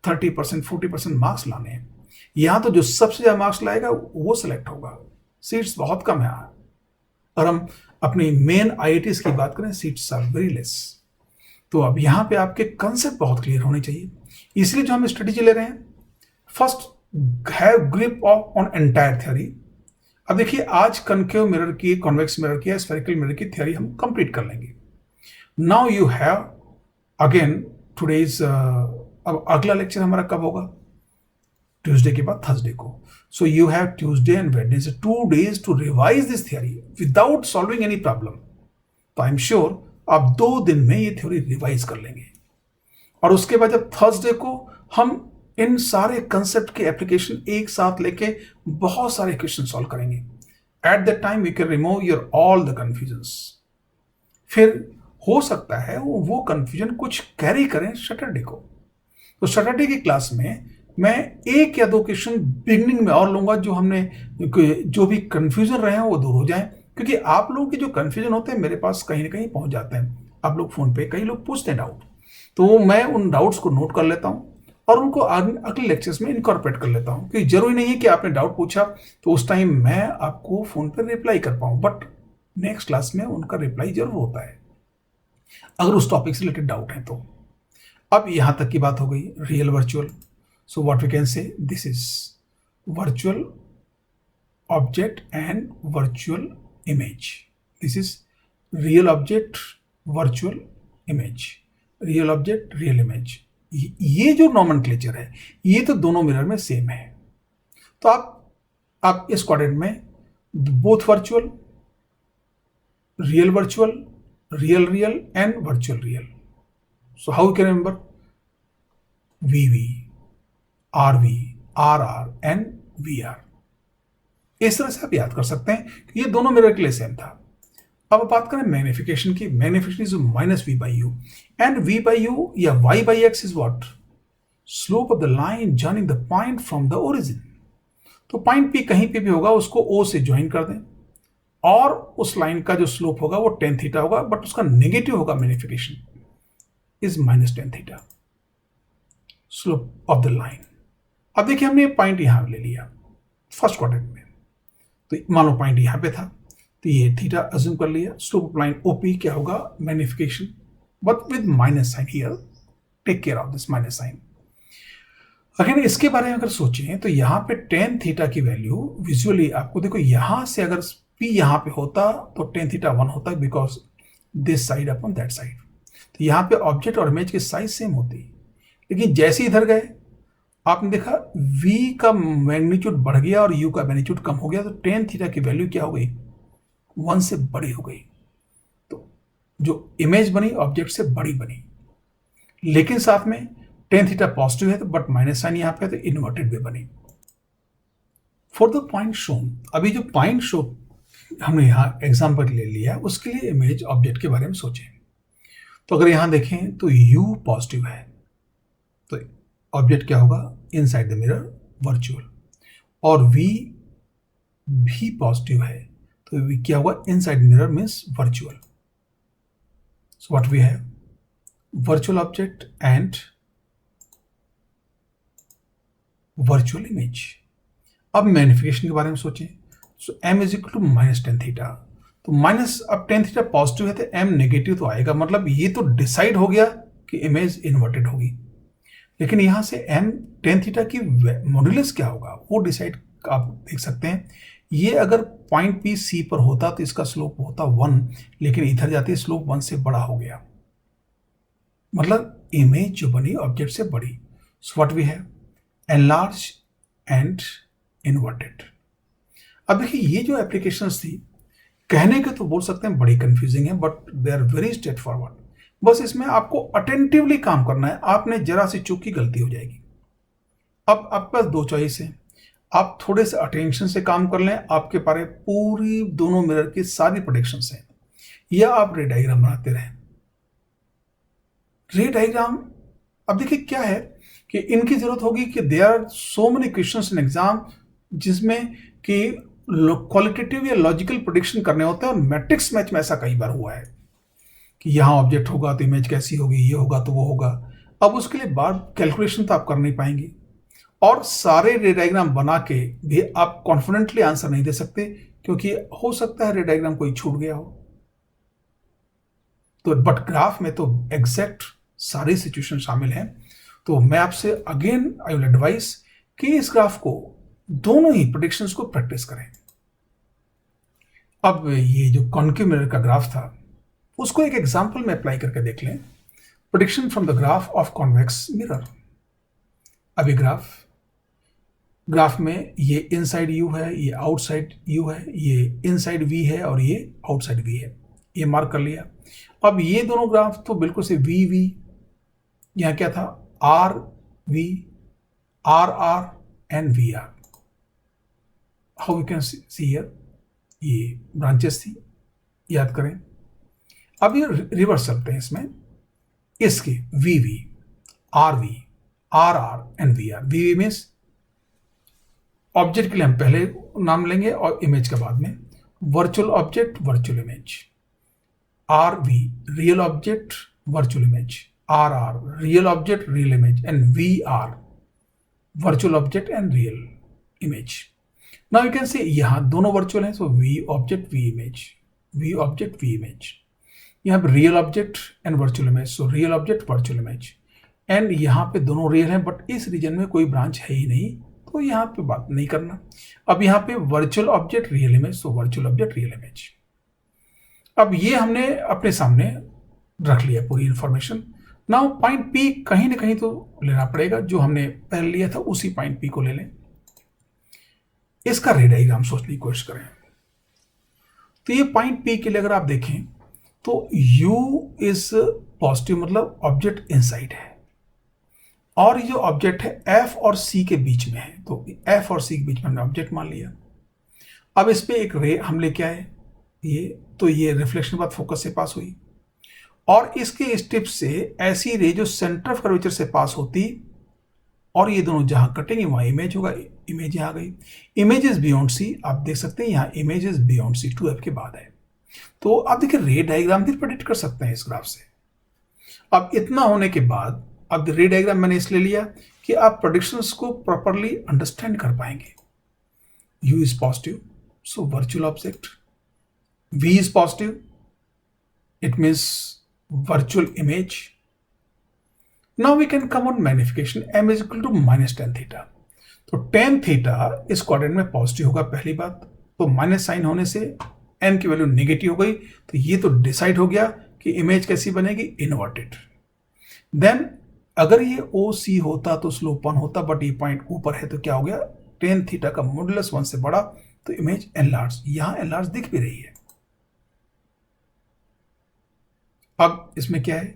30% 40% मार्क्स लाने हैं। यहाँ तो जो सबसे ज़्यादा मार्क्स लाएगा वो सिलेक्ट होगा। सीट्स बहुत कम है यहाँ। और हम अपनी मेन आईआईटीज की बात करें, सीट्स आर वेरी लेस। तो अब यहाँ पे आपके कंसेप्ट बहुत क्लियर होने चाहिए, इसलिए जो हम स्ट्रेटेजी ले रहे हैं, first have grip of on entire theory. अब देखिए आज कनकेव मिरर की, कॉन्वेक्स मिरर की, स्फेरिकल मिरर की थ्योरी हम कंप्लीट कर लेंगे। Now you have again today's, अब अगला लेक्चर हमारा कब होगा? ट्यूसडे के बाद थर्सडे को। So you have Tuesday and Wednesday 2 days to revise this theory without solving any problem. तो आई एम श्योर आप 2 दिन में ये थ्योरी रिवाइज कर लेंगे, और उसके बाद जब थर्सडे को हम इन सारे कंसेप्ट के एप्लीकेशन एक साथ लेके बहुत सारे क्वेश्चन सॉल्व करेंगे। At that time you can remove your all the confusions. फिर हो सकता है वो कंफ्यूजन कुछ कैरी करें सैटरडे को। तो सैटरडे की क्लास में मैं 1 या 2 क्वेश्चन बिगनिंग में और लूंगा, जो हमने जो भी कंफ्यूजन रहे हैं वो दूर हो जाएं, क्योंकि आप लोगों के जो कंफ्यूजन होते हैं मेरे पास कहीं ना कहीं पहुंच जाते हैं। आप लोग फोन पे कई लोग पूछते हैं डाउट, तो मैं उन डाउट्स को नोट कर लेता हूं और उनको अगले लेक्चर्स में इनकॉर्पोरेट कर लेता हूं। क्योंकि जरूरी नहीं है कि आपने डाउट पूछा तो उस टाइम मैं आपको फोन पर रिप्लाई कर पाऊं, बट नेक्स्ट क्लास में उनका रिप्लाई जरूर होता है अगर उस टॉपिक से रिलेटेड डाउट है तो। अब यहां तक की बात हो गई real virtual. So what we can say, this is virtual object and virtual image. This is real object, virtual image, real object, real image. ये जो नॉमेनक्लेचर है ये तो दोनों मिरर में सेम है। तो आप इस क्वाड्रेंट में both virtual, real virtual, real real and virtual real. So how you can remember? VV, RV, RR and VR. इस तरह से आप याद कर सकते हैं कि ये दोनों मिरर के लिए सेम था। अब बात करें मैग्निफिकेशन की। Magnification is -v/u and v/u या y/x is what? Slope of the line joining the point from the origin. तो पॉइंट P कहीं पे भी होगा उसको O से ज्वाइन कर दें, और उस लाइन का जो स्लोप होगा वो tan थीटा होगा, बट उसका नेगेटिव होगा। Magnification is -tan theta, slope of the line. अब देखिए हमने पॉइंट यहां ले लिया फर्स्ट क्वाड्रेंट में, तो मान लो पॉइंट यहां पे था तो ये थीटा अज्यूम कर लिया। स्लोप ऑफ लाइन OP क्या होगा? Magnification, but with minus sign here. Take care of this minus sign. अगर इसके बारे में अगर सोचें तो यहां पे tan थीटा की वैल्यू विजुअली आपको देखो, यहां से अगर P यहां पे होता तो tan थीटा 1 होता, because this side upon that side. तो यहां पे ऑब्जेक्ट और इमेज की साइज सेम होती, लेकिन जैसे इधर गए आपने देखा V का मैग्नीट्यूड बढ़ गया और U का मैग्नीट्यूड कम हो गया, तो tan थीटा की वैल्यू क्या हो गई? 1 से बड़ी हो गई। तो जो इमेज बनी ऑब्जेक्ट से बड़ी बनी, लेकिन साथ में tan थीटा पॉजिटिव है तो बट माइनस साइन यहां पे तो इन्वर्टेड भी बनी। फॉर द पॉइंट शोन, अभी जो पॉइंट शो हमने यहां एग्जाम्पल ले लिया उसके लिए इमेज ऑब्जेक्ट के बारे में सोचें। तो अगर यहां देखें तो U पॉजिटिव है तो ऑब्जेक्ट क्या होगा? इनसाइड द मिरर वर्चुअल, और V भी पॉजिटिव है तो V क्या होगा? Inside mirror means virtual. So what we have? Virtual object and virtual image. अब मैग्निफिकेशन के बारे में सोचें। So m is equal to -tan theta, तो माइनस, अब tan थीटा पॉजिटिव है तो m नेगेटिव तो आएगा, मतलब ये तो डिसाइड हो गया कि इमेज इन्वर्टेड होगी। लेकिन यहां से m tan थीटा की मॉड्यूलस क्या होगा वो डिसाइड आप देख सकते हैं। ये अगर पॉइंट P C पर होता तो इसका स्लोप होता 1, लेकिन इधर जाते स्लोप 1 से बड़ा हो गया, मतलब इमेज जो बनी ऑब्जेक्ट से बड़ी। So what we have? Enlarge and inverted. अब देखिए ये जो एप्लीकेशंस थी कहने के तो बोल सकते हैं बड़ी कंफ्यूजिंग है, but they are very straightforward. बस इसमें आपको अटेंटिवली काम करना है, आपने जरा सी चूक की गलती हो जाएगी। अब आपके पास 2 चॉइस है, आप थोड़े से अटेंशन से काम कर लें, आपके पास पूरी दोनों मिरर की सारी प्रेडिक्शंस हैं, या आप रे डायग्राम बनाते रहें। रे डायग्राम, अब देखिए क्या है कि इनकी जरूरत होगी कि there are so many questions in exam जिसमें कि क्वालिटेटिव या लॉजिकल प्रेडिक्शन करने होते हैं, और मैट्रिक्स मैच में ऐसा कई बार हुआ है कि यहाँ ऑब्जेक्ट होगा तो इमेज कैसी होगी, ये होगा तो वो होगा। अब उसके लिए बार कैलकुलेशन तो आप कर नहीं पाएंगे, और सारे रे डायग्राम बना के भी आप कॉन्फिडेंटली आंसर नहीं दे सकते, क्योंकि हो सकता है रे डायग्राम कोई छूट गया हो। तो बट ग्राफ में तो एग्जैक्ट सारी सिचुएशन शामिल हैं। तो मैं आपसे अगेन आई विल एडवाइस कि इस ग्राफ को, दोनों ही प्रेडिक्शंस को प्रैक्टिस करें। अब ये जो कॉन्केव मिरर का ग्राफ था, उसको एक एग्जांपल में अप्लाई करके देख लें। Prediction from the graph of convex mirror. अब ये ग्राफ में ये इनसाइड यू है, ये आउटसाइड यू है, ये इनसाइड वी है और ये आउटसाइड वी है, ये मार्क कर लिया। अब ये दोनों ग्राफ तो बिल्कुल से वी वी, यहाँ क्या था, R V, R R and V R. How you can see here, ये ब्रांचेस थी, याद करें। अब ये रिवर्स चलते हैं इसमें, इसके V V, R V, R R and V R. V V means object के लिए हम पहले नाम लेंगे और इमेज के बाद में। Virtual object, virtual image. R V real object, virtual image. R R real object, real image. And V R virtual object and real image. Now you can say यहां दोनों वर्चुअल हैं, so V object V image, V object V image. यहाँ पे real object and virtual image, so real object virtual image. And यहाँ पे दोनों real हैं, but इस रीजन में कोई ब्रांच है ही नहीं, तो यहाँ पे बात नहीं करना। अब यहाँ पे वर्चुअल ऑब्जेक्ट रियल इमेज, सो वर्चुअल ऑब्जेक्ट रियल इमेज। अब ये हमने अपने सामने रख लिया पूरी इंफॉर्मेशन। नाउ पॉइंट पी कहीं ना कहीं तो लेना पड़ेगा, जो हमने पहले लिया था उसी पॉइंट पी को ले लें। इसका रे डायग्राम सोचने की कोशिश करें। तो ये पॉइंट पी के लिए अगर आप देखें तो u इज पॉजिटिव, मतलब ऑब्जेक्ट इनसाइड है, और ये जो ऑब्जेक्ट है f और c के बीच में है, तो f और c के बीच में हमने ऑब्जेक्ट मान लिया। अब इस पे एक रे हम लेके आए, ये तो ये रिफ्लेक्शन के बाद फोकस से पास हुई, और इसके स्टेप से ऐसी रे जो सेंटर ऑफ कर्वेचर से पास होती, और ये दोनों जहां कटेंगे वहां इमेज होगा। इमेज यहां गई, इमेज इज बियॉन्ड सी, आप देख सकते हैं यहां image is beyond C, 2f के बाद है। तो आप देखिए रे डायग्राम भी प्रेडिक्ट कर सकते हैं इस ग्राफ से। अब इतना होने के बाद अब रे डायग्राम मैंने इसलिए लिया कि आप प्रेडिक्शंस को प्रॉपरली अंडरस्टैंड कर पाएंगे। u is positive, so virtual object. v is positive, it means virtual image. Now we can come on magnification, m is equal to minus ten theta. तो टेन थीटा इस quadrant में positive होगा पहली बात, तो minus sign होने से m की वैल्यू नेगेटिव हो गई, तो ये तो डिसाइड हो गया कि इमेज कैसी बनेगी, इन्वर्टेड। देन अगर ये OC होता तो स्लोप 1 होता, बट ये पॉइंट ऊपर है तो क्या हो गया, टेन थीटा का मॉडुलस 1 से बड़ा, तो इमेज एनलार्ज, यहां एनलार्ज दिख भी रही है। अब इसमें क्या है,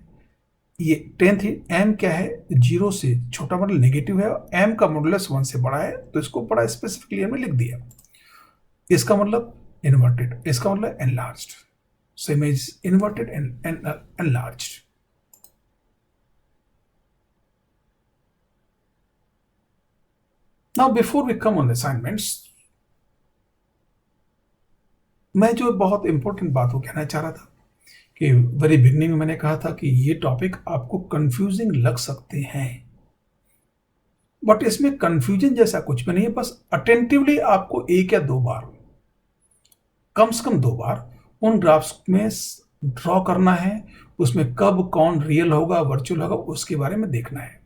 ये टेन थी m क्या है, 0 से छोटा मतलब नेगेटिव है, m का मॉडुलस 1 से बड़ा है, तो इसको बड़ा स्पेसिफिकली हमने लिख दिया। इसका मतलब इन्वर्टेड, इसका मतलब enlarged, so image inverted and enlarged. Now before we come on assignments, मैं जो बहुत इंपॉर्टेंट बात को कहना चाह रहा था कि वेरी बिगनिंग में मैंने कहा था कि ये टॉपिक आपको कंफ्यूजिंग लग सकते हैं, बट इसमें कंफ्यूजन जैसा कुछ भी नहीं है। बस अटेंटिवली आपको एक या दो बार, कम से कम 2 बार उन ग्राफ्स में ड्रॉ करना है, उसमें कब कौन रियल होगा वर्चुअल होगा उसके बारे में देखना है।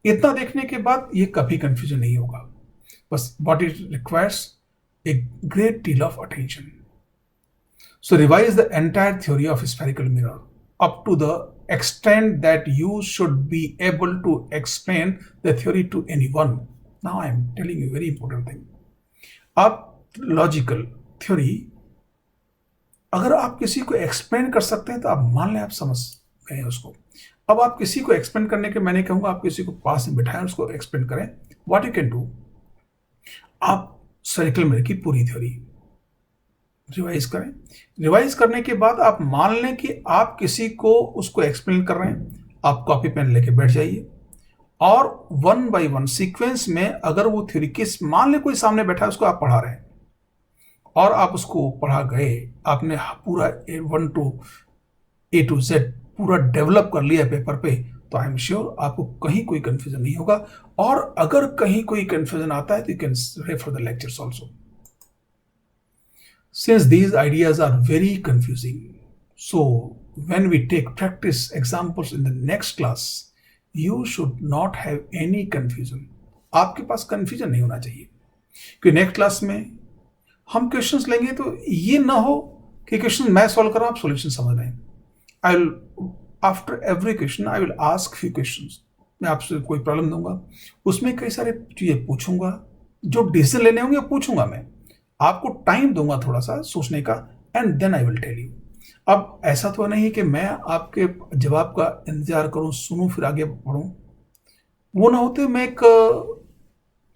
इतना देखने के बाद ये कभी कंफ्यूजन नहीं होगा। बस what it requires a great deal of attention. So revise the entire theory of spherical mirror up to the extent that you should be able to explain the theory to anyone. Now I am telling you a very important thing. आप logical theory अगर आप किसी को explain कर सकते हैं तो आप मान लें आप समझ गए उसको। अब आप किसी को एक्सप्लेन करने के, मैंने कहूँगा आप किसी को पास में बिठाएं, उसको एक्सप्लेन करें। व्हाट यू कैन डू, आप सर्किल मिरर की पूरी थ्योरी रिवाइज करें। रिवाइज करने के बाद आप मान लें कि आप किसी को उसको एक्सप्लेन कर रहे हैं, आप कॉपी पेन लेके बैठ जाइए और 1 by 1 सीक्वेंस में अगर वो थ्योरी किस, मान लें कोई सामने बैठा है उसको आप पढ़ा रहे हैं, और आप उसको पढ़ा गए, आपने पूरा one two A to Z पूरा डेवलप कर लिया पेपर पे, तो आई एम श्योर आपको कहीं कोई कंफ्यूजन नहीं होगा। और अगर कहीं कोई कंफ्यूजन आता है तो you can refer the lectures also. Since these ideas are very confusing, so when we take practice examples in the next class, you should not have any confusion. आपके पास confusion नहीं होना चाहिए, क्योंकि नेक्स्ट क्लास में हम questions लेंगे तो ये ना हो कि क्वेश्चन मैं सॉल्व कर रहा हूं, आप सॉल्यूशन समझ रहे हैं। I will after every question I will ask few questions, मैं आपसे कोई प्रॉब्लम दूंगा, उसमें कई सारे चीजें पूछूंगा, जो डिसीजन लेने होंगे पूछूंगा, मैं आपको टाइम दूंगा थोड़ा सा सोचने का, and then I will tell you. अब ऐसा तो नहीं है कि मैं आपके जवाब का इंतजार करूं, सुनूं, फिर आगे बढ़ूं, वो ना होते। मैं एक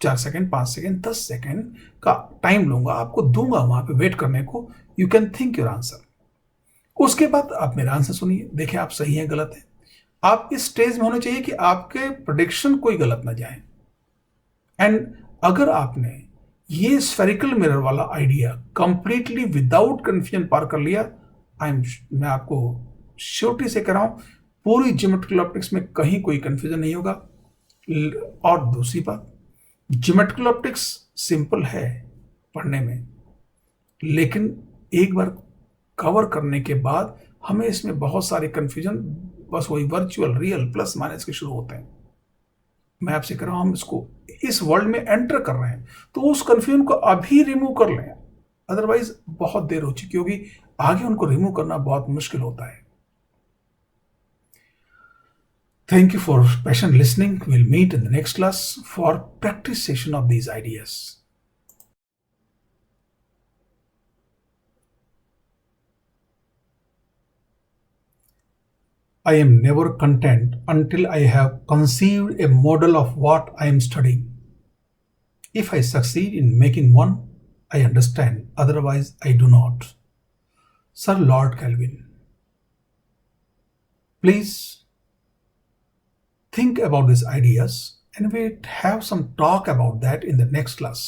4 सेकेंड, 5 सेकेंड, 10 सेकेंड का टाइम लूंगा, आपको दूंगा वहां पे वेट करने को। You can think your answer, उसके बाद आप मेरा आंसर सुनिए, देखें आप सही है गलत है। आप इस स्टेज में होने चाहिए कि आपके प्रेडिक्शन कोई गलत ना जाए। एंड अगर आपने ये स्फेरिकल मिरर वाला आइडिया कंप्लीटली विदाउट कंफ्यूजन पार कर लिया, मैं आपको श्योरिटी से कह रहा हूं पूरी ज्योमेट्रिकल ऑप्टिक्स में कहीं कोई कंफ्यूजन नहीं होगा। और दूसरी बात, ज्योमेट्रिकल ऑप्टिक्स सिंपल है पढ़ने में, लेकिन एक बार कवर करने के बाद हमें इसमें बहुत सारे कंफ्यूजन, बस वही वर्चुअल रियल प्लस माइनस के शुरू होते हैं। मैं आपसे कह रहा हूं हम इसको इस वर्ल्ड में एंटर कर रहे हैं, तो उस कंफ्यूजन को अभी रिमूव कर लें, अदरवाइज बहुत देर हो चुकी होगी, आगे उनको रिमूव करना बहुत मुश्किल होता है। Thank you for passion listening. Will meet in the next class for practice session of these ideas. I am never content until I have conceived a model of what I am studying. If I succeed in making one, I understand, otherwise I do not. Sir Lord Kelvin. Please think about these ideas and we'll have some talk about that in the next class.